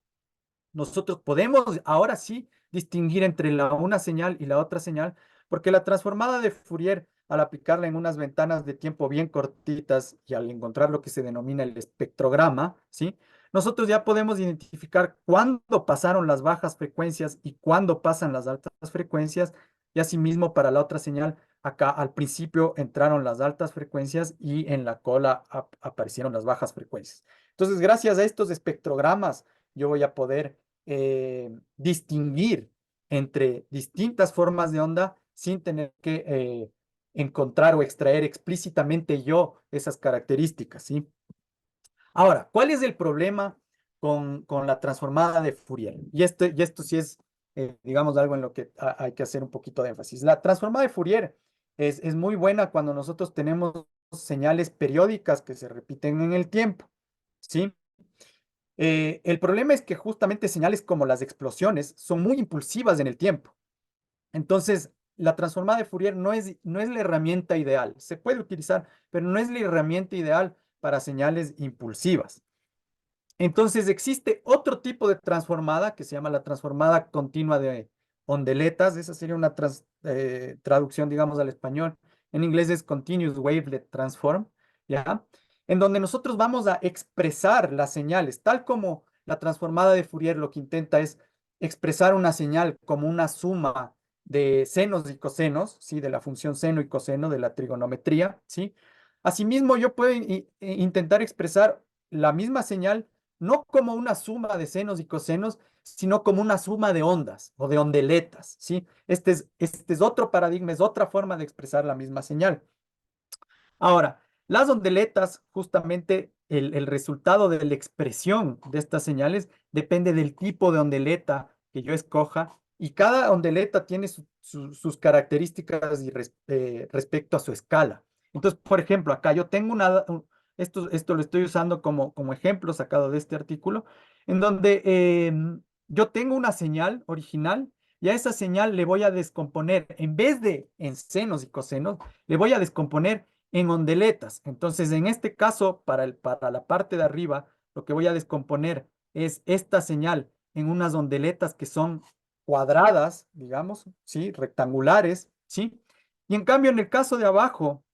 nosotros podemos ahora sí distinguir entre una señal y la otra señal, porque la transformada de Fourier, al aplicarla en unas ventanas de tiempo bien cortitas y al encontrar lo que se denomina el espectrograma, ¿sí? Nosotros ya podemos identificar cuándo pasaron las bajas frecuencias y cuándo pasan las altas frecuencias, y asimismo para la otra señal, acá al principio entraron las altas frecuencias y en la cola aparecieron las bajas frecuencias. Entonces, gracias a estos espectrogramas, yo voy a poder distinguir entre distintas formas de onda sin tener que encontrar o extraer explícitamente yo esas características, ¿sí? Ahora, ¿cuál es el problema con la transformada de Fourier? Y esto sí es, digamos, algo en lo que hay que hacer un poquito de énfasis. La transformada de Fourier es muy buena cuando nosotros tenemos señales periódicas que se repiten en el tiempo, ¿sí? El problema es que justamente señales como las explosiones son muy impulsivas en el tiempo. Entonces, la transformada de Fourier no es la herramienta ideal. Se puede utilizar, pero no es la herramienta ideal para señales impulsivas. Entonces, existe otro tipo de transformada que se llama la transformada continua de ondeletas. Esa sería una traducción, digamos, al español. En inglés es Continuous Wavelet Transform, ¿ya? En donde nosotros vamos a expresar las señales, tal como la transformada de Fourier lo que intenta es expresar una señal como una suma de senos y cosenos, ¿sí? De la función seno y coseno de la trigonometría, ¿sí? Asimismo, yo puedo intentar expresar la misma señal no como una suma de senos y cosenos, sino como una suma de ondas o de ondeletas, ¿sí? Este es otro paradigma, es otra forma de expresar la misma señal. Ahora, las ondeletas, justamente el resultado de la expresión de estas señales depende del tipo de ondeleta que yo escoja y cada ondeleta tiene sus características respecto a su escala. Entonces, por ejemplo, acá yo tengo esto lo estoy usando como ejemplo sacado de este artículo, en donde yo tengo una señal original y a esa señal le voy a descomponer, en vez de en senos y cosenos, le voy a descomponer en ondeletas. Entonces, en este caso, para la parte de arriba, lo que voy a descomponer es esta señal en unas ondeletas que son cuadradas, digamos, ¿sí? Rectangulares, ¿sí? Y en cambio, en el caso de abajo,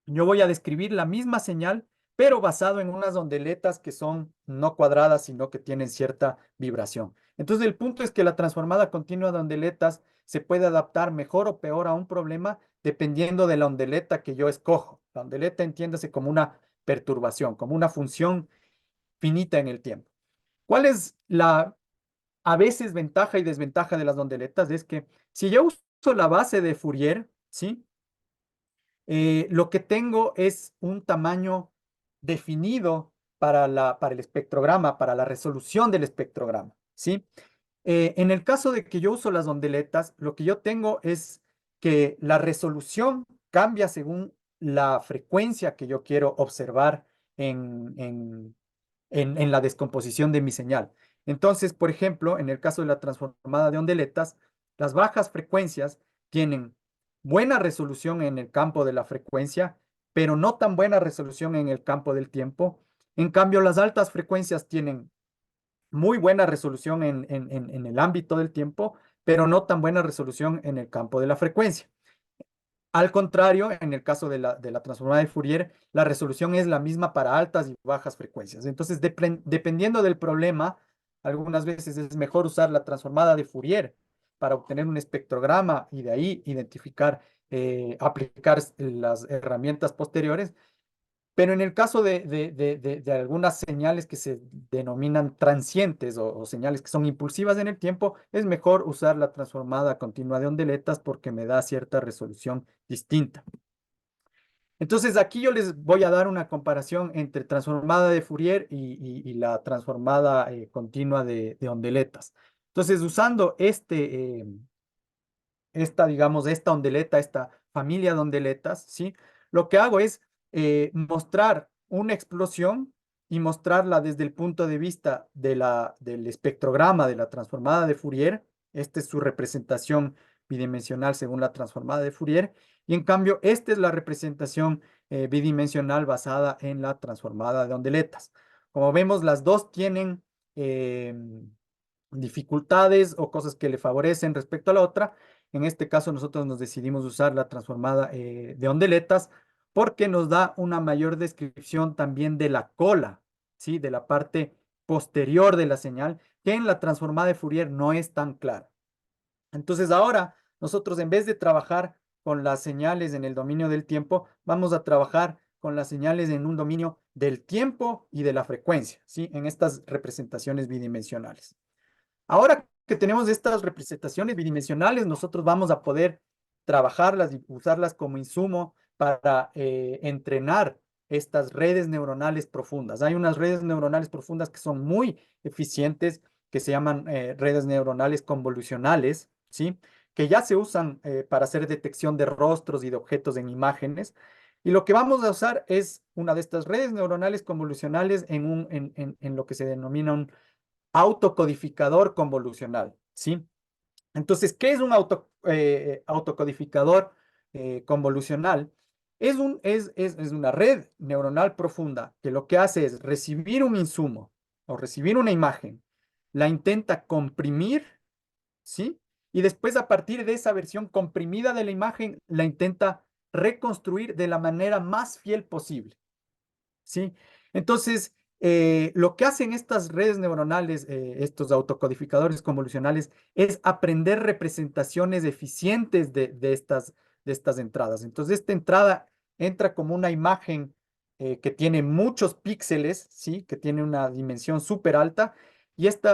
yo voy a describir la misma señal, pero basado en unas ondeletas que son no cuadradas, sino que tienen cierta vibración. Entonces, el punto es que la transformada continua de ondeletas se puede adaptar mejor o peor a un problema dependiendo de la ondeleta que yo escojo. La ondeleta entiéndase como una perturbación, como una función finita en el tiempo. ¿Cuál es la a veces ventaja y desventaja de las ondeletas? Es que si yo uso la base de Fourier, ¿sí? Lo que tengo es un tamaño definido para el espectrograma, para la resolución del espectrograma, ¿sí? En el caso de que yo uso las ondeletas, lo que yo tengo es que la resolución cambia según la frecuencia que yo quiero observar en la descomposición de mi señal. Entonces, por ejemplo, en el caso de la transformada de ondeletas, las bajas frecuencias tienen buena resolución en el campo de la frecuencia, pero no tan buena resolución en el campo del tiempo. En cambio, las altas frecuencias tienen muy buena resolución en el ámbito del tiempo, pero no tan buena resolución en el campo de la frecuencia. Al contrario, en el caso de la transformada de Fourier, la resolución es la misma para altas y bajas frecuencias. Entonces, dependiendo del problema, algunas veces es mejor usar la transformada de Fourier para obtener un espectrograma y de ahí identificar, aplicar las herramientas posteriores, pero en el caso de algunas señales que se denominan transientes o señales que son impulsivas en el tiempo, es mejor usar la transformada continua de ondeletas porque me da cierta resolución distinta. Entonces aquí yo les voy a dar una comparación entre transformada de Fourier y la transformada continua de ondeletas. Entonces usando digamos, esta ondeleta, esta familia de ondeletas, ¿sí? Lo que hago es mostrar una explosión y mostrarla desde el punto de vista del espectrograma de la transformada de Fourier. Esta es su representación bidimensional según la transformada de Fourier, y en cambio esta es la representación bidimensional basada en la transformada de ondeletas. Como vemos, las dos tienen dificultades o cosas que le favorecen respecto a la otra. En este caso nosotros nos decidimos usar la transformada de ondeletas porque nos da una mayor descripción también de la cola, ¿sí? De la parte posterior de la señal, que en la transformada de Fourier no es tan clara. Entonces ahora nosotros, en vez de trabajar con las señales en el dominio del tiempo, vamos a trabajar con las señales en un dominio del tiempo y de la frecuencia, ¿sí? En estas representaciones bidimensionales. Ahora que tenemos estas representaciones bidimensionales, nosotros vamos a poder trabajarlas y usarlas como insumo para entrenar estas redes neuronales profundas. Hay unas redes neuronales profundas que son muy eficientes, que se llaman redes neuronales convolucionales, ¿sí? Que ya se usan para hacer detección de rostros y de objetos en imágenes. Y lo que vamos a usar es una de estas redes neuronales convolucionales en lo que se denomina un autocodificador convolucional, ¿sí? Entonces, ¿qué es un autocodificador convolucional? Es una red neuronal profunda que lo que hace es recibir un insumo o recibir una imagen, la intenta comprimir, ¿sí? Y después, a partir de esa versión comprimida de la imagen, la intenta reconstruir de la manera más fiel posible. ¿Sí? Entonces, lo que hacen estas redes neuronales, estos autocodificadores convolucionales, es aprender representaciones eficientes de estas entradas. Entonces, esta entrada entra como una imagen que tiene muchos píxeles, ¿sí? Que tiene una dimensión súper alta, y este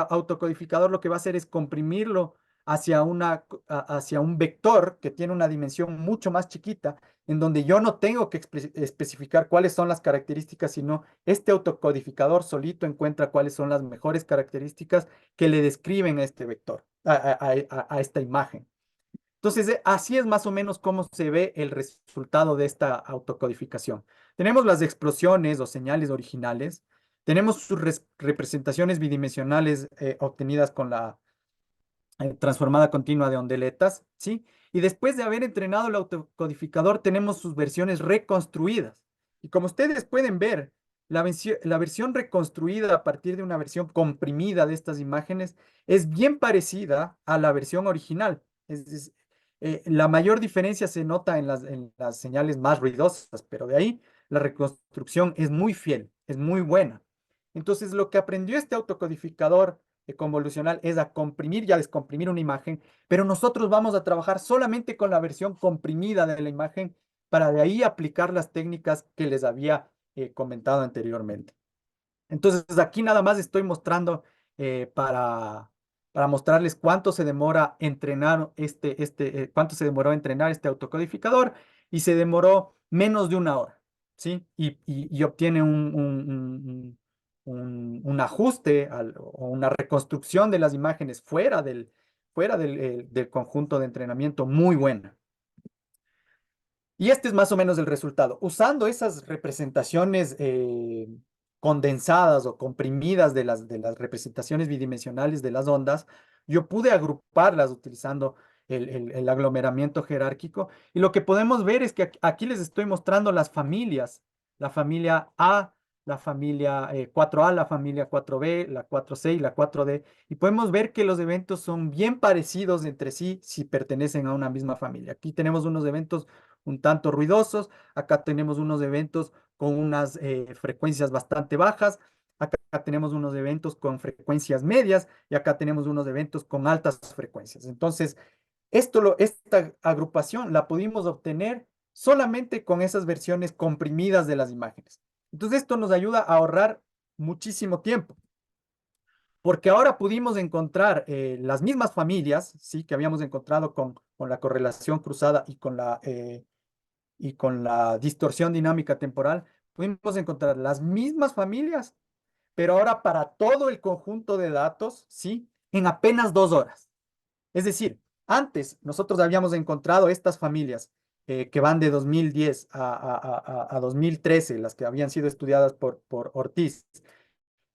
autocodificador lo que va a hacer es comprimirlo hacia un vector que tiene una dimensión mucho más chiquita, en donde yo no tengo que especificar cuáles son las características, sino este autocodificador solito encuentra cuáles son las mejores características que le describen a este vector, a esta imagen. Entonces, así es más o menos cómo se ve el resultado de esta autocodificación. Tenemos las explosiones o señales originales, tenemos sus representaciones bidimensionales obtenidas con la transformada continua de ondeletas, ¿sí? Y después de haber entrenado el autocodificador, tenemos sus versiones reconstruidas. Y como ustedes pueden ver, la versión reconstruida a partir de una versión comprimida de estas imágenes es bien parecida a la versión original. La mayor diferencia se nota en las señales más ruidosas, pero de ahí la reconstrucción es muy fiel, es muy buena. Entonces, lo que aprendió este autocodificador convolucional es a comprimir y a descomprimir una imagen, pero nosotros vamos a trabajar solamente con la versión comprimida de la imagen para de ahí aplicar las técnicas que les había comentado anteriormente. Entonces, aquí nada más estoy mostrando para mostrarles cuánto se demora entrenar cuánto se demoró entrenar este autocodificador, y se demoró menos de una hora, ¿sí? Y obtiene un ajuste o una reconstrucción de las imágenes fuera del conjunto de entrenamiento muy buena. Y este es más o menos el resultado. Usando esas representaciones condensadas o comprimidas de las representaciones bidimensionales de las ondas, yo pude agruparlas utilizando el aglomeramiento jerárquico. Y lo que podemos ver es que aquí les estoy mostrando las familias, la familia A, la familia 4A, la familia 4B, la 4C y la 4D. Y podemos ver que los eventos son bien parecidos entre sí si pertenecen a una misma familia. Aquí tenemos unos eventos un tanto ruidosos, acá tenemos unos eventos con unas frecuencias bastante bajas, acá tenemos unos eventos con frecuencias medias y acá tenemos unos eventos con altas frecuencias. Entonces, esta agrupación la pudimos obtener solamente con esas versiones comprimidas de las imágenes. Entonces, esto nos ayuda a ahorrar muchísimo tiempo, porque ahora pudimos encontrar las mismas familias, ¿sí? Que habíamos encontrado con la correlación cruzada y con la distorsión dinámica temporal, pudimos encontrar las mismas familias, pero ahora para todo el conjunto de datos, ¿sí? En apenas 2 horas. Es decir, antes nosotros habíamos encontrado estas familias que van de 2010 a 2013, las que habían sido estudiadas por Ortiz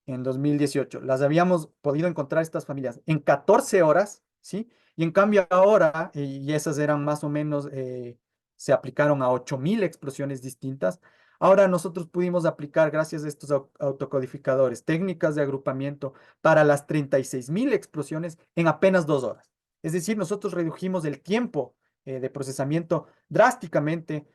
en 2018. Las habíamos podido encontrar estas familias en 14 horas, ¿sí? Y en cambio ahora, y esas eran más o menos, se aplicaron a 8.000 explosiones distintas. Ahora nosotros pudimos aplicar, gracias a estos autocodificadores, técnicas de agrupamiento para las 36.000 explosiones en apenas 2 horas. Es decir, nosotros redujimos el tiempo de procesamiento drásticamente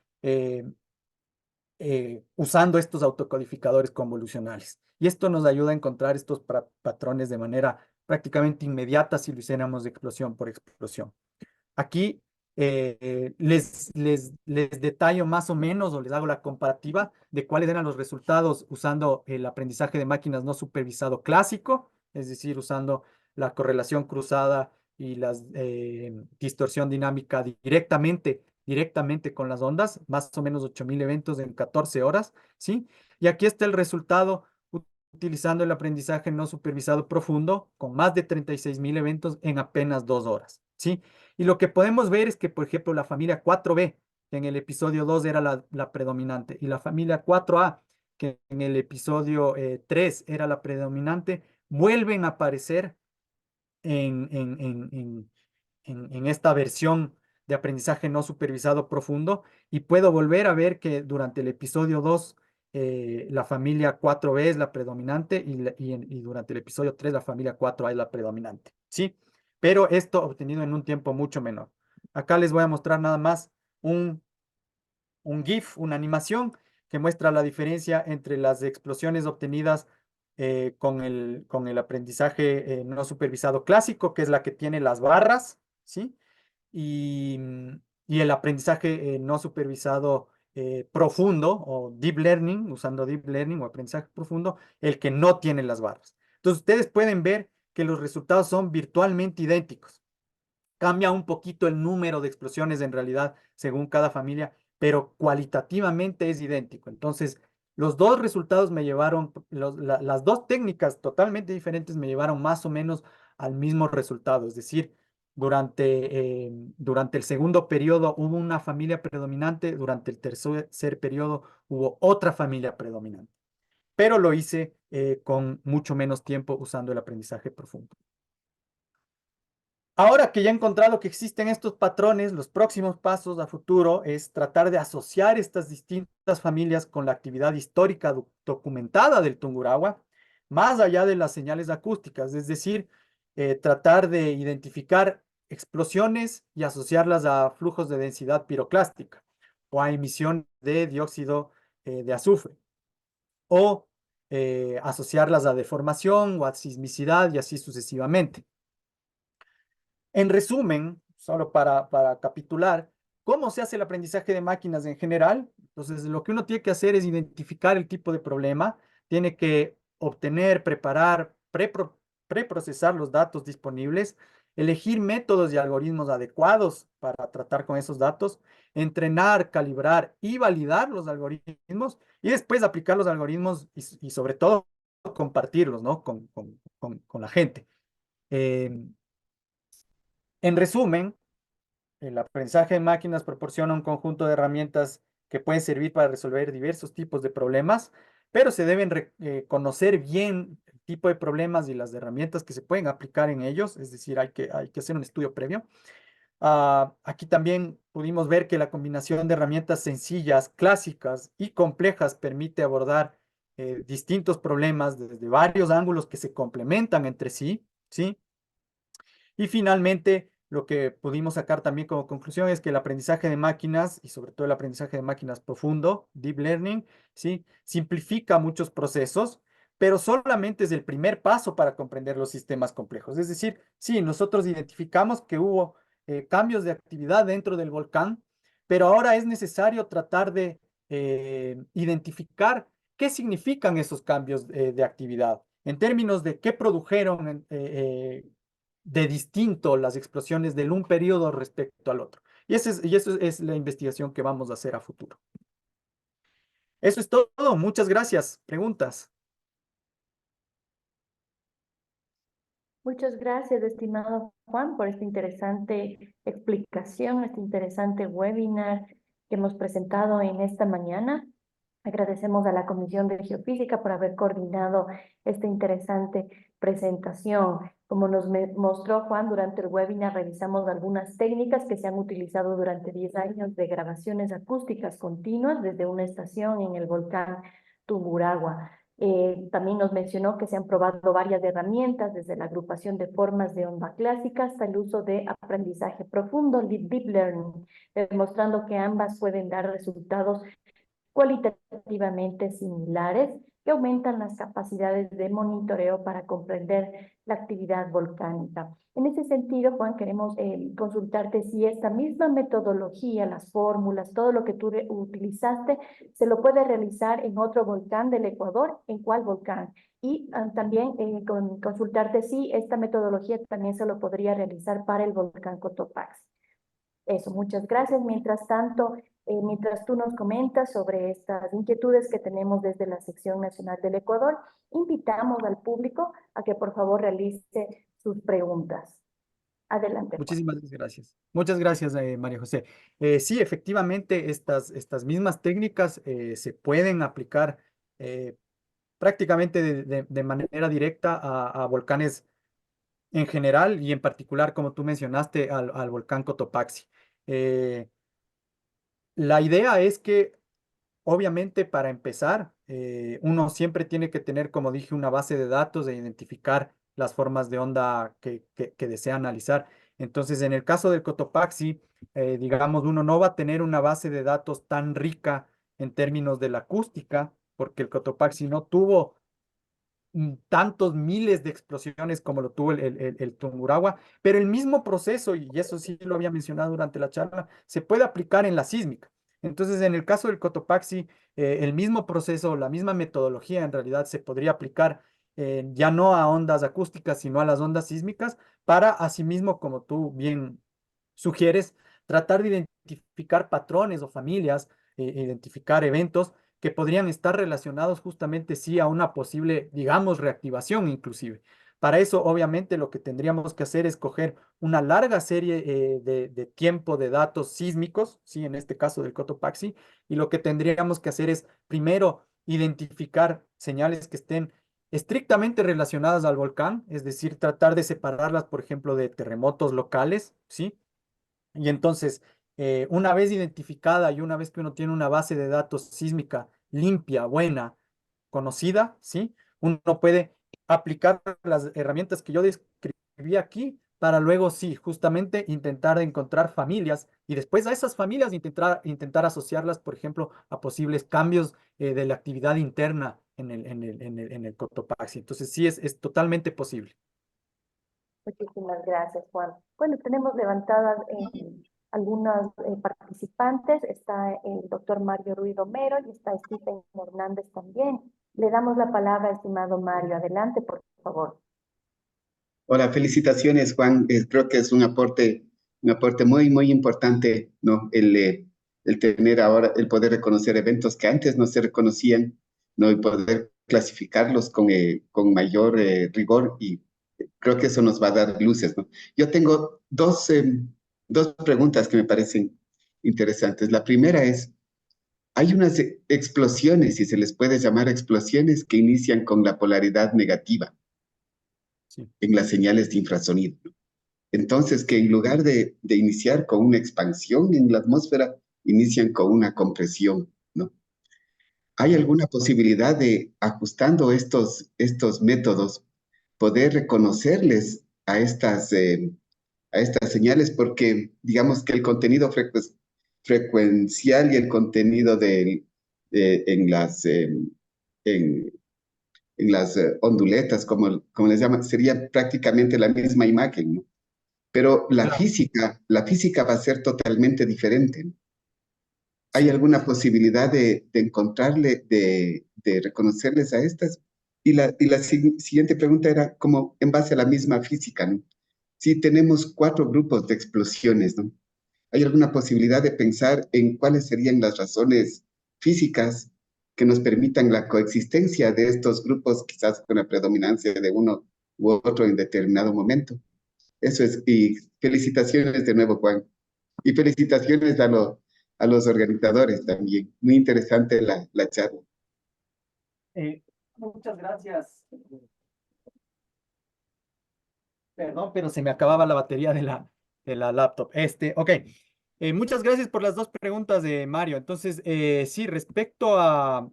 usando estos autocodificadores convolucionales. Y esto nos ayuda a encontrar estos patrones de manera prácticamente inmediata si lo hiciéramos de explosión por explosión. Aquí les detallo más o menos o les hago la comparativa de cuáles eran los resultados usando el aprendizaje de máquinas no supervisado clásico, es decir, usando la correlación cruzada y la distorsión dinámica directamente con las ondas, más o menos 8.000 eventos en 14 horas, ¿sí? Y aquí está el resultado utilizando el aprendizaje no supervisado profundo con más de 36.000 eventos en apenas 2 horas, ¿sí? Y lo que podemos ver es que, por ejemplo, la familia 4B, que en el episodio 2 era la predominante, y la familia 4A, que en el episodio 3 era la predominante, vuelven a aparecer en, en, en, en, en esta versión de aprendizaje no supervisado profundo, y puedo volver a ver que durante el episodio 2 la familia 4B es la predominante y durante el episodio 3 la familia 4A es la predominante, ¿sí? Pero esto obtenido en un tiempo mucho menor. Acá les voy a mostrar nada más un, un GIF, una animación que muestra la diferencia entre las explosiones obtenidas con el aprendizaje no supervisado clásico, que es la que tiene las barras, ¿sí? Y, y el aprendizaje no supervisado profundo o deep learning, usando deep learning o aprendizaje profundo, el que no tiene las barras. Entonces, ustedes pueden ver que los resultados son virtualmente idénticos. Cambia un poquito el número de explosiones en realidad según cada familia, pero cualitativamente es idéntico. Entonces, los dos resultados me llevaron, las dos técnicas totalmente diferentes me llevaron más o menos al mismo resultado. Es decir, durante el segundo periodo hubo una familia predominante, durante el tercer periodo hubo otra familia predominante, pero lo hice con mucho menos tiempo usando el aprendizaje profundo. Ahora que ya he encontrado que existen estos patrones, los próximos pasos a futuro es tratar de asociar estas distintas familias con la actividad histórica documentada del Tungurahua, más allá de las señales acústicas, es decir, tratar de identificar explosiones y asociarlas a flujos de densidad piroclástica o a emisión de dióxido de azufre, o asociarlas a deformación o a sismicidad y así sucesivamente. En resumen, solo para capitular, ¿cómo se hace el aprendizaje de máquinas en general? Entonces, lo que uno tiene que hacer es identificar el tipo de problema, tiene que obtener, preparar, preprocesar los datos disponibles, elegir métodos y algoritmos adecuados para tratar con esos datos, entrenar, calibrar y validar los algoritmos y después aplicar los algoritmos y sobre todo compartirlos, ¿no? con la gente. En resumen, el aprendizaje de máquinas proporciona un conjunto de herramientas que pueden servir para resolver diversos tipos de problemas, pero se deben conocer bien el tipo de problemas y las herramientas que se pueden aplicar en ellos, es decir, hay que hacer un estudio previo. Aquí también pudimos ver que la combinación de herramientas sencillas, clásicas y complejas permite abordar distintos problemas desde varios ángulos que se complementan entre sí, ¿sí? Y finalmente, lo que pudimos sacar también como conclusión es que el aprendizaje de máquinas, y sobre todo el aprendizaje de máquinas profundo, deep learning, ¿sí? Simplifica muchos procesos, pero solamente es el primer paso para comprender los sistemas complejos. Es decir, sí, nosotros identificamos que hubo cambios de actividad dentro del volcán, pero ahora es necesario tratar de identificar qué significan esos cambios de actividad en términos de qué produjeron de distinto las explosiones del un periodo respecto al otro. Y eso es la investigación que vamos a hacer a futuro. Eso es todo. Muchas gracias. ¿Preguntas? Muchas gracias, estimado Juan, por esta interesante explicación, este interesante webinar que hemos presentado en esta mañana. Agradecemos a la Comisión de Geofísica por haber coordinado esta interesante presentación. Como nos mostró Juan durante el webinar, revisamos algunas técnicas que se han utilizado durante 10 años de grabaciones acústicas continuas desde una estación en el volcán Tungurahua. También nos mencionó que se han probado varias herramientas, desde la agrupación de formas de onda clásica hasta el uso de aprendizaje profundo, Deep Learning, demostrando que ambas pueden dar resultados cualitativamente similares que aumentan las capacidades de monitoreo para comprender la actividad volcánica. En ese sentido, Juan, queremos consultarte si esta misma metodología, las fórmulas, todo lo que tú utilizaste, se lo puede realizar en otro volcán del Ecuador, ¿en cuál volcán? Y también consultarte si esta metodología también se lo podría realizar para el volcán Cotopaxi. Eso, muchas gracias. Mientras tanto, mientras tú nos comentas sobre estas inquietudes que tenemos desde la sección nacional del Ecuador, invitamos al público a que por favor realice sus preguntas. Adelante, Juan. Muchísimas gracias. Muchas gracias, María José. Sí, efectivamente, estas mismas técnicas se pueden aplicar eh, prácticamente de manera directa a volcanes en general y en particular, como tú mencionaste, al volcán Cotopaxi. Eh, la idea es que, obviamente, para empezar, uno siempre tiene que tener, como dije, una base de datos e identificar las formas de onda que desea analizar. Entonces, en el caso del Cotopaxi, digamos, uno no va a tener una base de datos tan rica en términos de la acústica, porque el Cotopaxi no tuvo tantos miles de explosiones como lo tuvo el Tungurahua, pero el mismo proceso, y eso sí lo había mencionado durante la charla, se puede aplicar en la sísmica. Entonces, en el caso del Cotopaxi, el mismo proceso, la misma metodología en realidad se podría aplicar ya no a ondas acústicas, sino a las ondas sísmicas, para asimismo, como tú bien sugieres, tratar de identificar patrones o familias, identificar eventos que podrían estar relacionados justamente sí a una posible, digamos, reactivación inclusive. Para eso, obviamente, lo que tendríamos que hacer es coger una larga serie de tiempo de datos sísmicos, sí, en este caso del Cotopaxi, y lo que tendríamos que hacer es primero identificar señales que estén estrictamente relacionadas al volcán, es decir, tratar de separarlas, por ejemplo, de terremotos locales, ¿sí? Y entonces, una vez identificada y una vez que uno tiene una base de datos sísmica limpia, buena, conocida, ¿sí? Uno puede aplicar las herramientas que yo describí aquí para luego, sí, justamente intentar encontrar familias y después a esas familias intentar asociarlas, por ejemplo, a posibles cambios de la actividad interna en el Cotopaxi. Entonces, sí, es totalmente posible. Muchísimas gracias, Juan. Bueno, tenemos levantadas algunos participantes. Está el doctor Mario Ruiz Romero y está Stephen Hernández también. Le damos la palabra, estimado Mario. Adelante, por favor. Hola, felicitaciones, Juan. Creo que es un aporte muy, muy importante, ¿no? El tener ahora, el poder reconocer eventos que antes no se reconocían, ¿no? Y poder clasificarlos con mayor rigor y creo que eso nos va a dar luces, ¿no? Yo tengo dos preguntas que me parecen interesantes. La primera es, hay unas explosiones, si se les puede llamar explosiones, que inician con la polaridad negativa Sí. en las señales de infrasonido, ¿no? Entonces, que en lugar de iniciar con una expansión en la atmósfera, inician con una compresión, ¿no? ¿Hay alguna posibilidad de, ajustando estos métodos, poder reconocerles a estas señales? Porque digamos que el contenido frecuencial y el contenido en las onduletas, como les llaman, sería prácticamente la misma imagen, ¿no? Pero Claro, la física va a ser totalmente diferente, ¿no? ¿Hay sí. alguna posibilidad de encontrarle, de reconocerles a estas? Y la siguiente pregunta era como en base a la misma física, ¿no? Si tenemos 4 grupos de explosiones, ¿no? ¿Hay alguna posibilidad de pensar en cuáles serían las razones físicas que nos permitan la coexistencia de estos grupos, quizás con la predominancia de uno u otro en determinado momento? Eso es, y felicitaciones de nuevo, Juan. Y felicitaciones a los organizadores también. Muy interesante la charla. Muchas gracias. Perdón, pero se me acababa la batería de la laptop. Ok. Muchas gracias por las dos preguntas de Mario. Entonces, sí, respecto a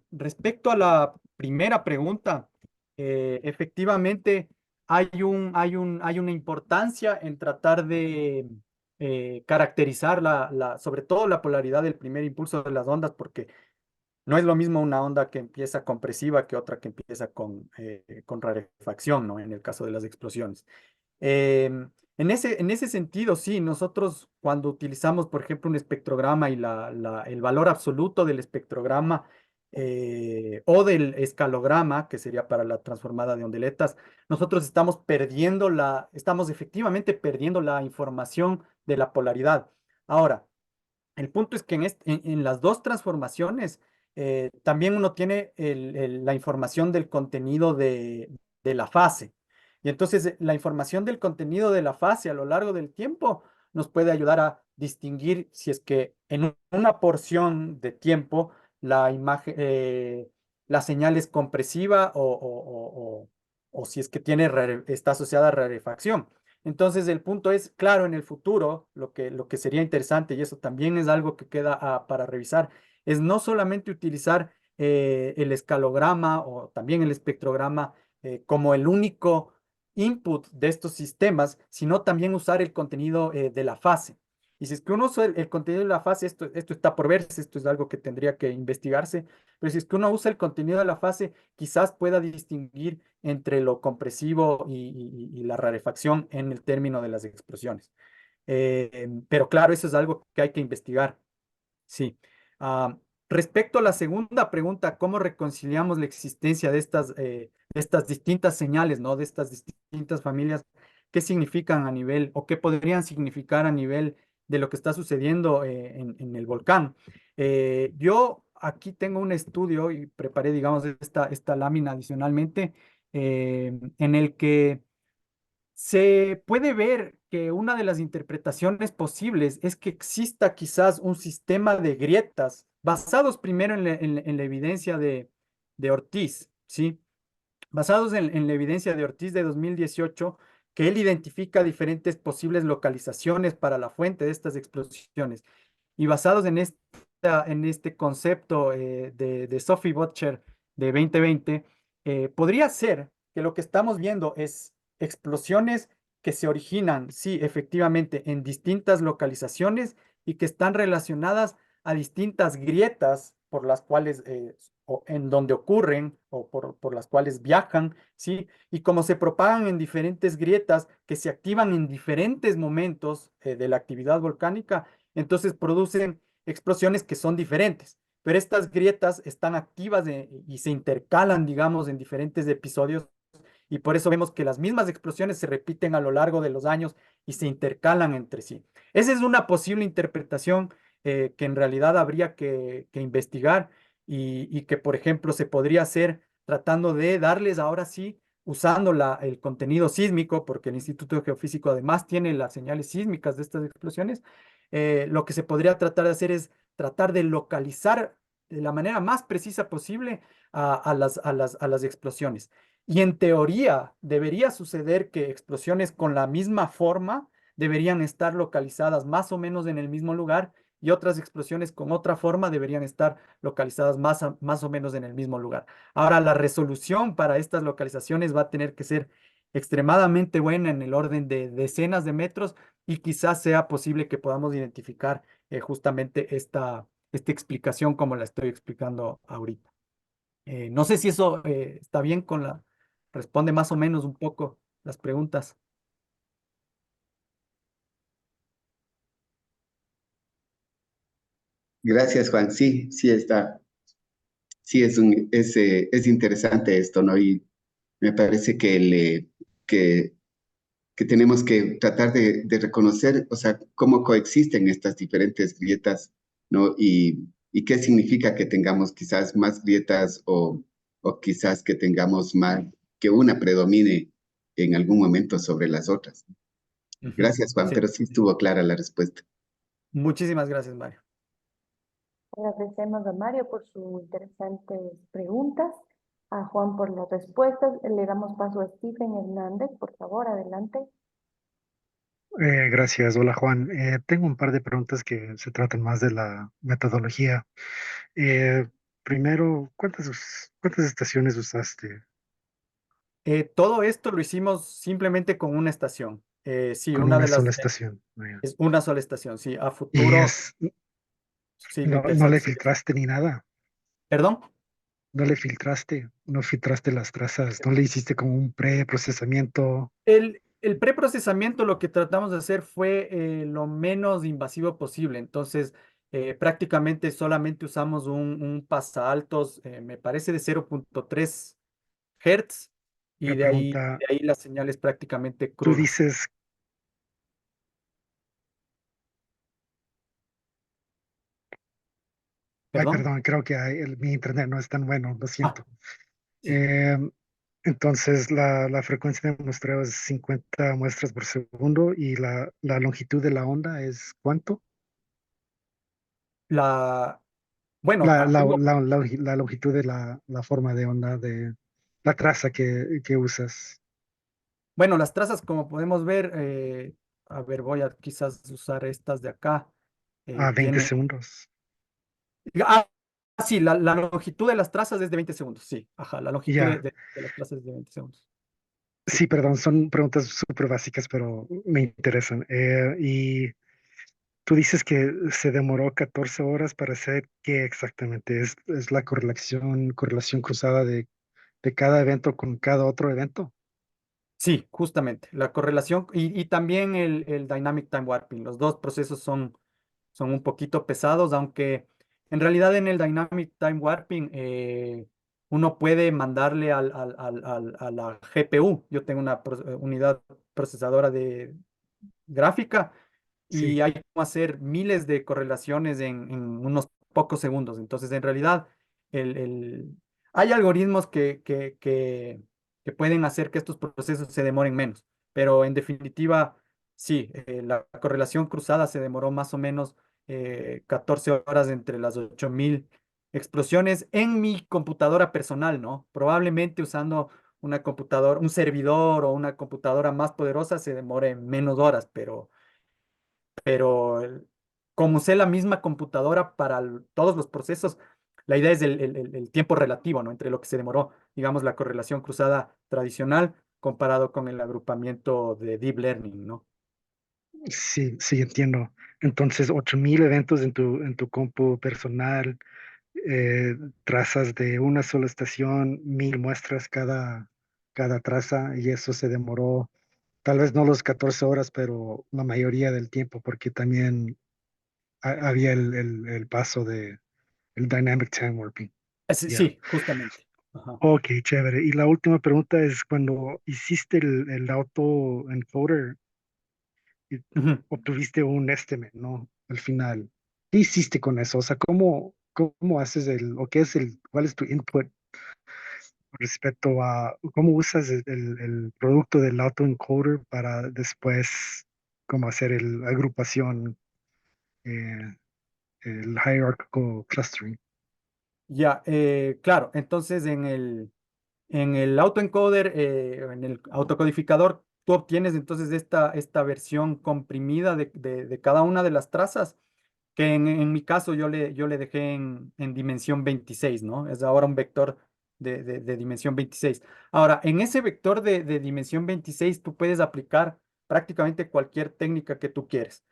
la primera pregunta, efectivamente hay una importancia en tratar de caracterizar sobre todo la polaridad del primer impulso de las ondas, porque no es lo mismo una onda que empieza compresiva que otra que empieza con rarefacción, ¿no? En el caso de las explosiones. En ese sentido, sí, nosotros cuando utilizamos, por ejemplo, un espectrograma y el valor absoluto del espectrograma o del escalograma, que sería para la transformada de ondeletas, nosotros estamos efectivamente perdiendo la información de la polaridad. Ahora, el punto es que en las dos transformaciones también uno tiene la información del contenido de la fase. Y entonces la información del contenido de la fase a lo largo del tiempo nos puede ayudar a distinguir si es que en una porción de tiempo la señal es compresiva o si es que está asociada a rarefacción. Entonces, el punto es, claro, en el futuro, lo que sería interesante, y eso también es algo que queda para revisar, es no solamente utilizar el escalograma o también el espectrograma como el único input de estos sistemas, sino también usar el contenido de la fase. Y si es que uno usa el contenido de la fase, esto está por verse, esto es algo que tendría que investigarse, pero si es que uno usa el contenido de la fase, quizás pueda distinguir entre lo compresivo y la rarefacción en el término de las explosiones. Pero claro, eso es algo que hay que investigar. Sí. Ah, respecto a la segunda pregunta, ¿cómo reconciliamos la existencia de estas distintas señales, ¿no? De estas distintas familias? ¿Qué significan a nivel o qué podrían significar a nivel de lo que está sucediendo en el volcán? Yo aquí tengo un estudio y preparé, digamos, esta lámina adicionalmente, en el que se puede ver que una de las interpretaciones posibles es que exista quizás un sistema de grietas basados primero en la evidencia de Ortiz, ¿sí? Basados en la evidencia de Ortiz de 2018, que él identifica diferentes posibles localizaciones para la fuente de estas explosiones. Y basados en este concepto de Sophie Butcher de 2020, podría ser que lo que estamos viendo es explosiones que se originan, sí, efectivamente, en distintas localizaciones y que están relacionadas a distintas grietas por las cuales, o en donde ocurren o por las cuales viajan, ¿sí? Y como se propagan en diferentes grietas que se activan en diferentes momentos de la actividad volcánica, entonces producen explosiones que son diferentes. Pero estas grietas están activas y se intercalan, digamos, en diferentes episodios y por eso vemos que las mismas explosiones se repiten a lo largo de los años y se intercalan entre sí. Esa es una posible interpretación que en realidad habría que investigar y que, por ejemplo, se podría hacer tratando de darles ahora sí, usando el contenido sísmico, porque el Instituto Geofísico además tiene las señales sísmicas de estas explosiones. Lo que se podría tratar de hacer es tratar de localizar de la manera más precisa posible a las explosiones. Y en teoría debería suceder que explosiones con la misma forma deberían estar localizadas más o menos en el mismo lugar y otras explosiones con otra forma deberían estar localizadas más o menos en el mismo lugar. Ahora, la resolución para estas localizaciones va a tener que ser extremadamente buena en el orden de decenas de metros y quizás sea posible que podamos identificar justamente esta explicación como la estoy explicando ahorita. No sé si eso está bien responde más o menos un poco las preguntas. Gracias, Juan. Sí, sí está. Sí, es interesante esto, ¿no? Y me parece que tenemos que tratar de reconocer, o sea, cómo coexisten estas diferentes grietas, ¿no? Y qué significa que tengamos quizás más grietas o quizás que tengamos más, que una predomine en algún momento sobre las otras. Ujú. Gracias, Juan, Sí, pero sí estuvo clara la respuesta. muchísimas gracias, Mario. Agradecemos a Mario por sus interesantes preguntas, a Juan por las respuestas. Le damos paso a Stephen Hernández, por favor, adelante. Gracias. Hola Juan. Tengo un par de preguntas que se tratan más de la metodología. Eh, Primero, ¿cuántas estaciones usaste Todo esto lo hicimos simplemente con una estación. Sí, con una una de sola las estación? Vaya. es una sola estación. Sí, a Y futuro, sí, la no le interesante. filtraste ni nada, Perdón. no filtraste las trazas, no le hiciste como un preprocesamiento. El preprocesamiento lo que tratamos de hacer fue lo menos invasivo posible. Entonces, prácticamente solamente usamos un pasaaltos, me parece de 0.3 Hz, y Una pregunta, de ahí la señal es prácticamente tú cruda. dices, ay, ¿Perdón? perdón, creo que mi internet no es tan bueno, lo Ah, siento. sí. Eh, entonces, la frecuencia de muestreo es 50 muestras por segundo y la longitud de la onda es ¿cuánto? La, bueno, La longitud de la forma de onda de la traza que usas bueno, las trazas, como podemos ver, a ver, voy a quizás usar estas de acá. a 20 Tienen. segundos. Ah, sí, la longitud de las trazas es de 20 segundos. Sí, ajá, la longitud Ya, de las trazas es de 20 segundos. Sí. sí, perdón, son preguntas súper básicas, pero me interesan. Y tú dices que se demoró 14 horas para hacer qué exactamente es la correlación cruzada de cada evento con cada otro evento. Sí, justamente. La correlación y también el Dynamic Time Warping. Los dos procesos son un poquito pesados, aunque en realidad en el Dynamic Time Warping uno puede mandarle a la GPU. Yo tengo una unidad procesadora de gráfica Sí, y hay como hacer miles de correlaciones en unos pocos segundos. Entonces, en realidad, el, el- hay algoritmos que pueden hacer que estos procesos se demoren menos, pero en definitiva, sí, la correlación cruzada se demoró más o menos 14 horas entre las 8000 explosiones en mi computadora personal, ¿no? Probablemente usando una computadora, un servidor o una computadora más poderosa se demore menos horas, pero como usé la misma computadora para todos los procesos, la idea es el tiempo relativo, ¿no? Entre lo que se demoró, digamos, la correlación cruzada tradicional comparado con el agrupamiento de Deep Learning, ¿no? sí, sí, entiendo. Entonces, 8000 eventos en tu compu personal, eh, trazas de una sola estación, 1000 muestras cada traza, y eso se demoró, tal vez no los 14 horas, pero la mayoría del tiempo, porque también había el paso de el Dynamic Time Warping. Sí, Ya. sí, justamente. Ajá. Ok, chévere. Y la última pregunta es, cuando hiciste el autoencoder, y Ujú. obtuviste un estimate, ¿no? Al final, ¿qué hiciste con eso? O sea, cómo haces o qué es cuál es tu input respecto a cómo usas el producto del autoencoder para después cómo hacer la agrupación, eh, el hierarchical clustering? Ya, claro, entonces en el autoencoder, en el autocodificador, tú obtienes entonces esta versión comprimida de cada una de las trazas, que en mi caso yo le dejé en dimensión 26, ¿no? Es ahora un vector de dimensión 26. Ahora, en ese vector de dimensión 26, tú puedes aplicar prácticamente cualquier técnica que tú quieres.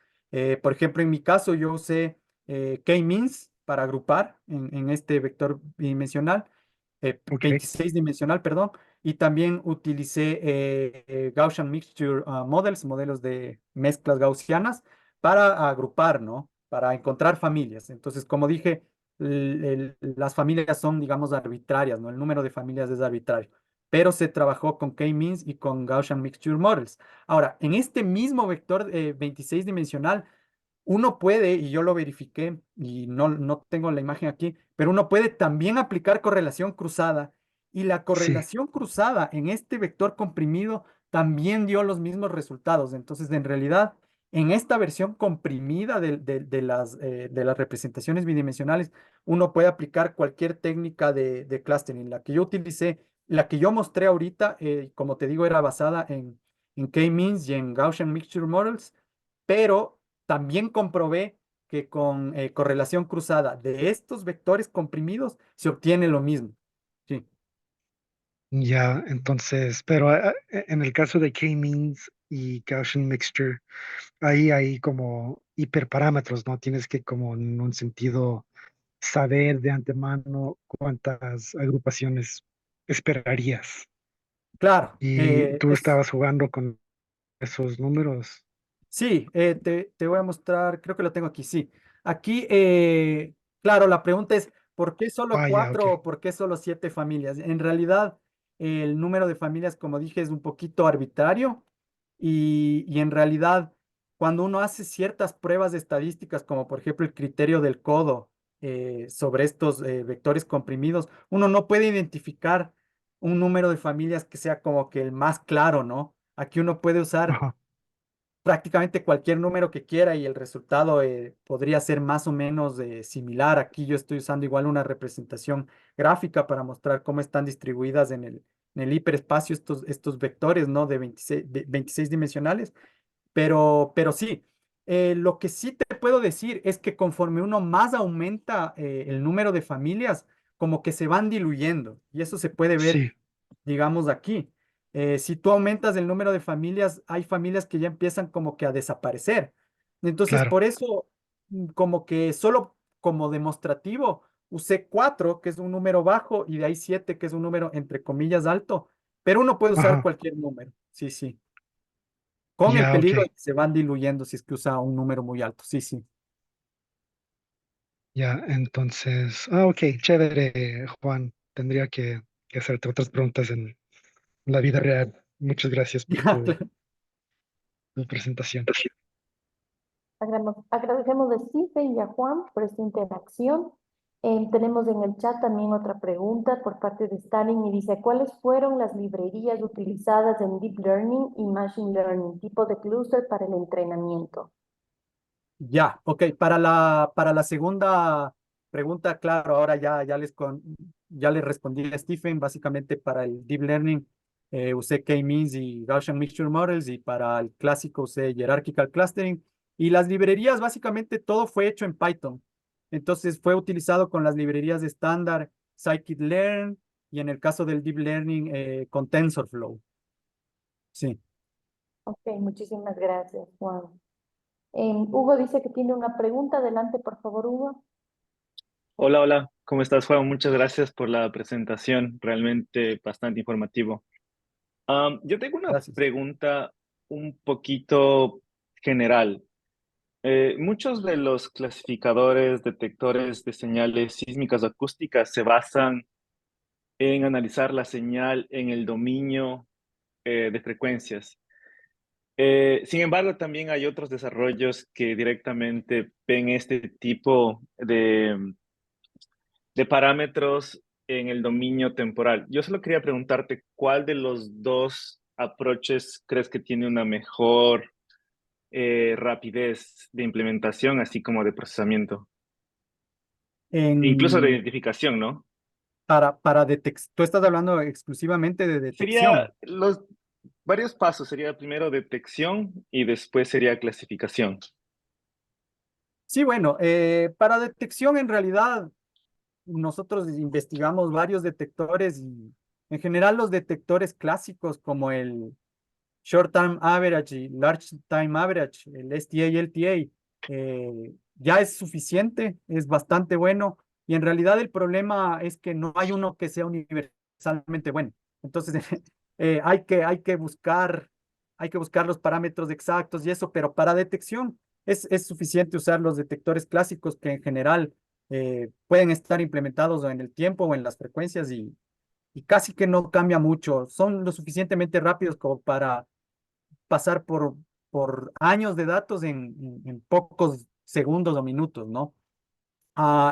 Por ejemplo, en mi caso, yo usé K-means para agrupar en este vector bidimensional, Ok, 26 dimensional, perdón, y también utilicé Gaussian Mixture Models, modelos de mezclas gaussianas, para agrupar, ¿no? Para encontrar familias. Entonces, como dije, las familias son, digamos, arbitrarias, ¿no? El número de familias es arbitrario, pero se trabajó con K-means y con Gaussian Mixture Models. Ahora, en este mismo vector 26 dimensional, uno puede, y yo lo verifiqué, y no tengo la imagen aquí, pero uno puede también aplicar correlación cruzada. Y la sí, correlación cruzada en este vector comprimido también dio los mismos resultados. Entonces, en realidad, en esta versión comprimida de las representaciones bidimensionales, uno puede aplicar cualquier técnica de clustering. La que yo utilicé, la que yo mostré ahorita, como te digo, era basada en K-means y en Gaussian Mixture Models, pero también comprobé que con correlación cruzada de estos vectores comprimidos se obtiene lo mismo. Sí, Ya, entonces, pero en el caso de K-means y Gaussian mixture, ahí hay como hiperparámetros, ¿no? Tienes que como en un sentido saber de antemano cuántas agrupaciones esperarías. claro. Y tú estabas jugando con esos números. Sí, te voy a mostrar, creo que lo tengo aquí, sí. Aquí, claro, la pregunta es, ¿por qué solo Ah, ya, ok. cuatro o por qué solo siete familias? En realidad, el número de familias, como dije, es un poquito arbitrario y en realidad, cuando uno hace ciertas pruebas estadísticas, como por ejemplo el criterio del codo sobre estos vectores comprimidos, uno no puede identificar un número de familias que sea como que el más claro, ¿no? Aquí uno puede usar Ajá, prácticamente cualquier número que quiera y el resultado podría ser más o menos similar. Aquí yo estoy usando igual una representación gráfica para mostrar cómo están distribuidas en el hiperespacio estos vectores, ¿no? De 26 dimensionales. Pero sí, lo que sí te puedo decir es que conforme uno más aumenta el número de familias, como que se van diluyendo. Y eso se puede ver, sí, digamos, aquí. Si tú aumentas el número de familias, hay familias que ya empiezan como que a desaparecer. Entonces, claro. por eso, como que solo como demostrativo, usé 4, que es un número bajo, y de ahí 7, que es un número entre comillas alto. Pero uno puede usar Ajá, cualquier número. Sí, sí. Con el ya, ok. peligro de que se van diluyendo si es que usa un número muy alto. Sí, sí. Ya, entonces, ok, chévere, Juan. Tendría que hacerte otras preguntas en la vida real. Muchas gracias por Ya, claro. tu presentación. Agradecemos a Steve y a Juan por esta interacción. Tenemos en el chat también otra pregunta por parte de Stalin y dice, ¿cuáles fueron las librerías utilizadas en Deep Learning y Machine Learning, tipo de clúster para el entrenamiento? Ya, ok. Para la segunda pregunta, claro, ahora ya les respondí a Stephen. Básicamente para el Deep Learning usé K-means y Gaussian Mixture Models y para el clásico usé Hierarchical Clustering. Y las librerías, básicamente todo fue hecho en Python. Entonces fue utilizado con las librerías de estándar Scikit-learn y en el caso del Deep Learning con TensorFlow. Sí. Ok, muchísimas gracias, Juan. Hugo dice que tiene una pregunta. Adelante, por favor, Hugo. Hola, hola, ¿cómo estás, Juan? Muchas gracias por la presentación, realmente bastante informativo. Yo tengo una Gracias. pregunta un poquito general. Muchos de los clasificadores, detectores de señales sísmicas o acústicas se basan en analizar la señal en el dominio de frecuencias. Sin embargo, también hay otros desarrollos que directamente ven este tipo de parámetros en el dominio temporal. Yo solo quería preguntarte, ¿cuál de los dos approaches crees que tiene una mejor rapidez de implementación, así como de procesamiento? E incluso de En, identificación, ¿no? tú estás hablando exclusivamente de Sería detección. los varios pasos. Sería primero detección y después sería clasificación. Sí, bueno, para detección en realidad nosotros investigamos varios detectores y en general los detectores clásicos como el Short Time Average y Large Time Average, el STA y LTA, ya es suficiente, es bastante bueno y en realidad el problema es que no hay uno que sea universalmente bueno. Entonces hay que buscar los parámetros exactos y eso, pero para detección es suficiente usar los detectores clásicos que en general pueden estar implementados o en el tiempo o en las frecuencias y casi que no cambia mucho. Son lo suficientemente rápidos como para pasar por años de datos en pocos segundos o minutos, ¿no?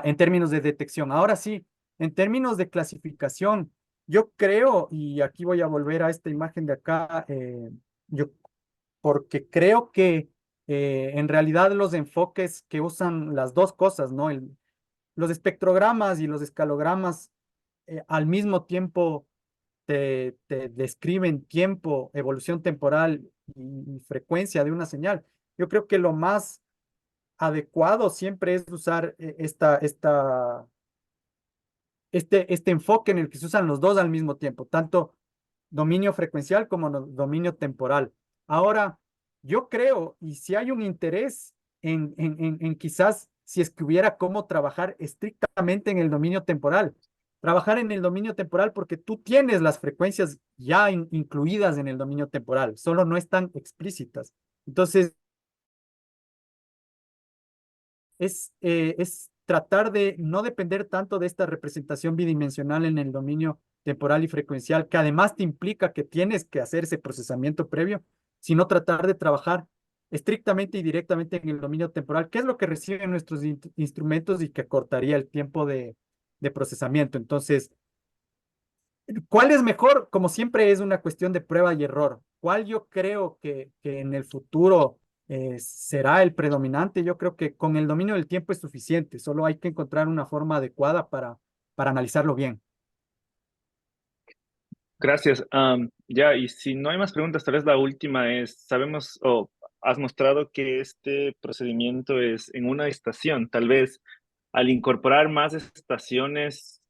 En términos de detección. Ahora sí, en términos de clasificación, yo creo, y aquí voy a volver a esta imagen de acá, yo, porque creo que en realidad los enfoques que usan las dos cosas, ¿no? Los espectrogramas y los escalogramas al mismo tiempo te describen tiempo, evolución temporal y frecuencia de una señal. Yo creo que lo más adecuado siempre es usar este enfoque en el que se usan los dos al mismo tiempo, tanto dominio frecuencial como dominio temporal. Ahora, yo creo, y si hay un interés en quizás si es que hubiera cómo trabajar estrictamente en el dominio temporal, trabajar en el dominio temporal porque tú tienes las frecuencias ya incluidas en el dominio temporal, solo no están explícitas. Entonces, es tratar de no depender tanto de esta representación bidimensional en el dominio temporal y frecuencial, que además te implica que tienes que hacer ese procesamiento previo, sino tratar de trabajar estrictamente y directamente en el dominio temporal, que es lo que reciben nuestros instrumentos y que cortaría el tiempo de procesamiento. Entonces, ¿cuál es mejor? Como siempre es una cuestión de prueba y error. ¿Cuál yo creo que en el futuro será el predominante? Yo creo que con el dominio del tiempo es suficiente, solo hay que encontrar una forma adecuada para analizarlo bien. Gracias. Ya, y si no hay más preguntas, tal vez la última es, sabemos o has mostrado que este procedimiento es en una estación. Tal vez al incorporar más estaciones,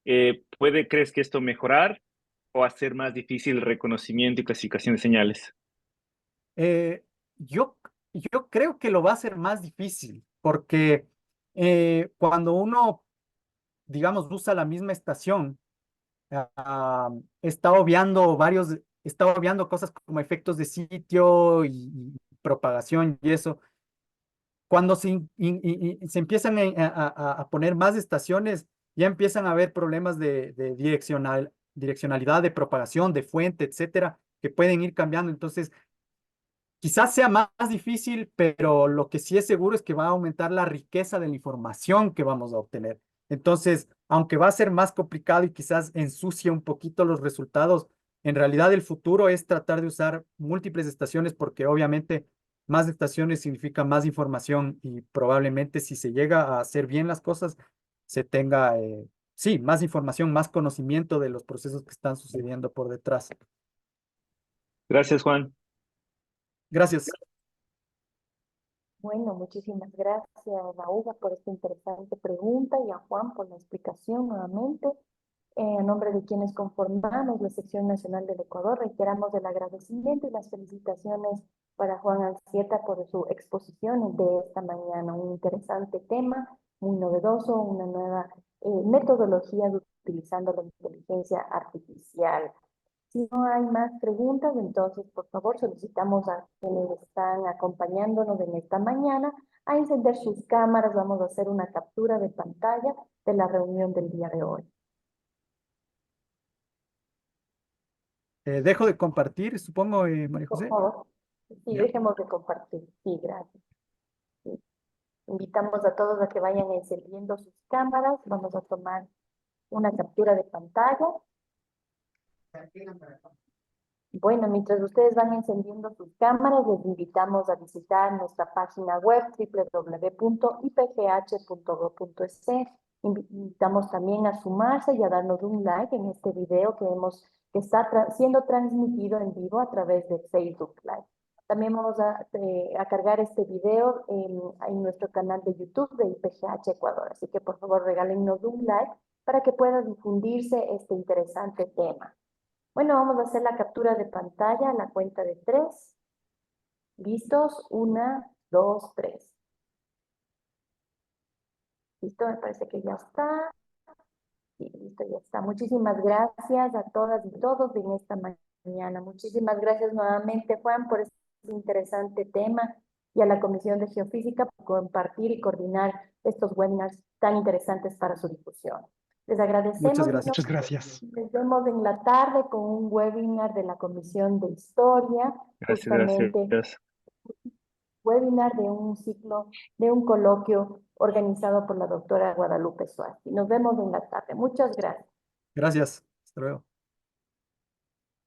¿crees que esto mejorar o hacer más difícil el reconocimiento y clasificación de señales? Eh, yo, yo creo que lo va a ser más difícil, porque cuando uno, digamos, usa la misma estación, ah, está obviando cosas como efectos de sitio y propagación y eso. Cuando se empiezan a poner más estaciones, ya empiezan a haber problemas de direccionalidad, de propagación, de fuente, etcétera, que pueden ir cambiando. Entonces, quizás sea más difícil, pero lo que sí es seguro es que va a aumentar la riqueza de la información que vamos a obtener. Entonces, aunque va a ser más complicado y quizás ensucie un poquito los resultados, en realidad el futuro es tratar de usar múltiples estaciones porque obviamente más estaciones significa más información y probablemente si se llega a hacer bien las cosas, se tenga, sí, más información, más conocimiento de los procesos que están sucediendo por detrás. Gracias, Juan. Gracias. Bueno, muchísimas gracias a Uva por esta interesante pregunta y a Juan por la explicación nuevamente. A nombre de quienes conformamos la sección nacional del Ecuador, reiteramos el agradecimiento y las felicitaciones para Juan Alcieta por su exposición de esta mañana. Un interesante tema, muy novedoso, una nueva metodología de utilizando la inteligencia artificial. Si no hay más preguntas, entonces, por favor, solicitamos a quienes están acompañándonos en esta mañana a encender sus cámaras. Vamos a hacer una captura de pantalla de la reunión del día de hoy. Dejo de compartir, supongo, María Por José. favor. Sí, Ya. dejemos de compartir. Sí, gracias. Sí. Invitamos a todos a que vayan encendiendo sus cámaras. Vamos a tomar una captura de pantalla. Bueno, mientras ustedes van encendiendo sus cámaras, les invitamos a visitar nuestra página web www.ipgh.go.es. Invitamos también a sumarse y a darnos un like en este video que está siendo transmitido en vivo a través de Facebook Live. También vamos a cargar este video en nuestro canal de YouTube de IPGH Ecuador. Así que por favor regálennos un like para que pueda difundirse este interesante tema. Bueno, vamos a hacer la captura de pantalla a la cuenta de 3. ¿Listos? 1, 2, 3. ¿Listo? Me parece que ya está. Sí, listo, ya está. Muchísimas gracias a todas y todos en esta mañana. Muchísimas gracias nuevamente, Juan, por este interesante tema y a la Comisión de Geofísica por compartir y coordinar estos webinars tan interesantes para su difusión. Les agradecemos. Muchas gracias. Muchas gracias. Nos vemos en la tarde con un webinar de la Comisión de Historia, Gracias, justamente gracias. webinar de un ciclo, de un coloquio organizado por la doctora Guadalupe Suárez. Nos vemos en la tarde. Muchas gracias. Gracias. Hasta luego.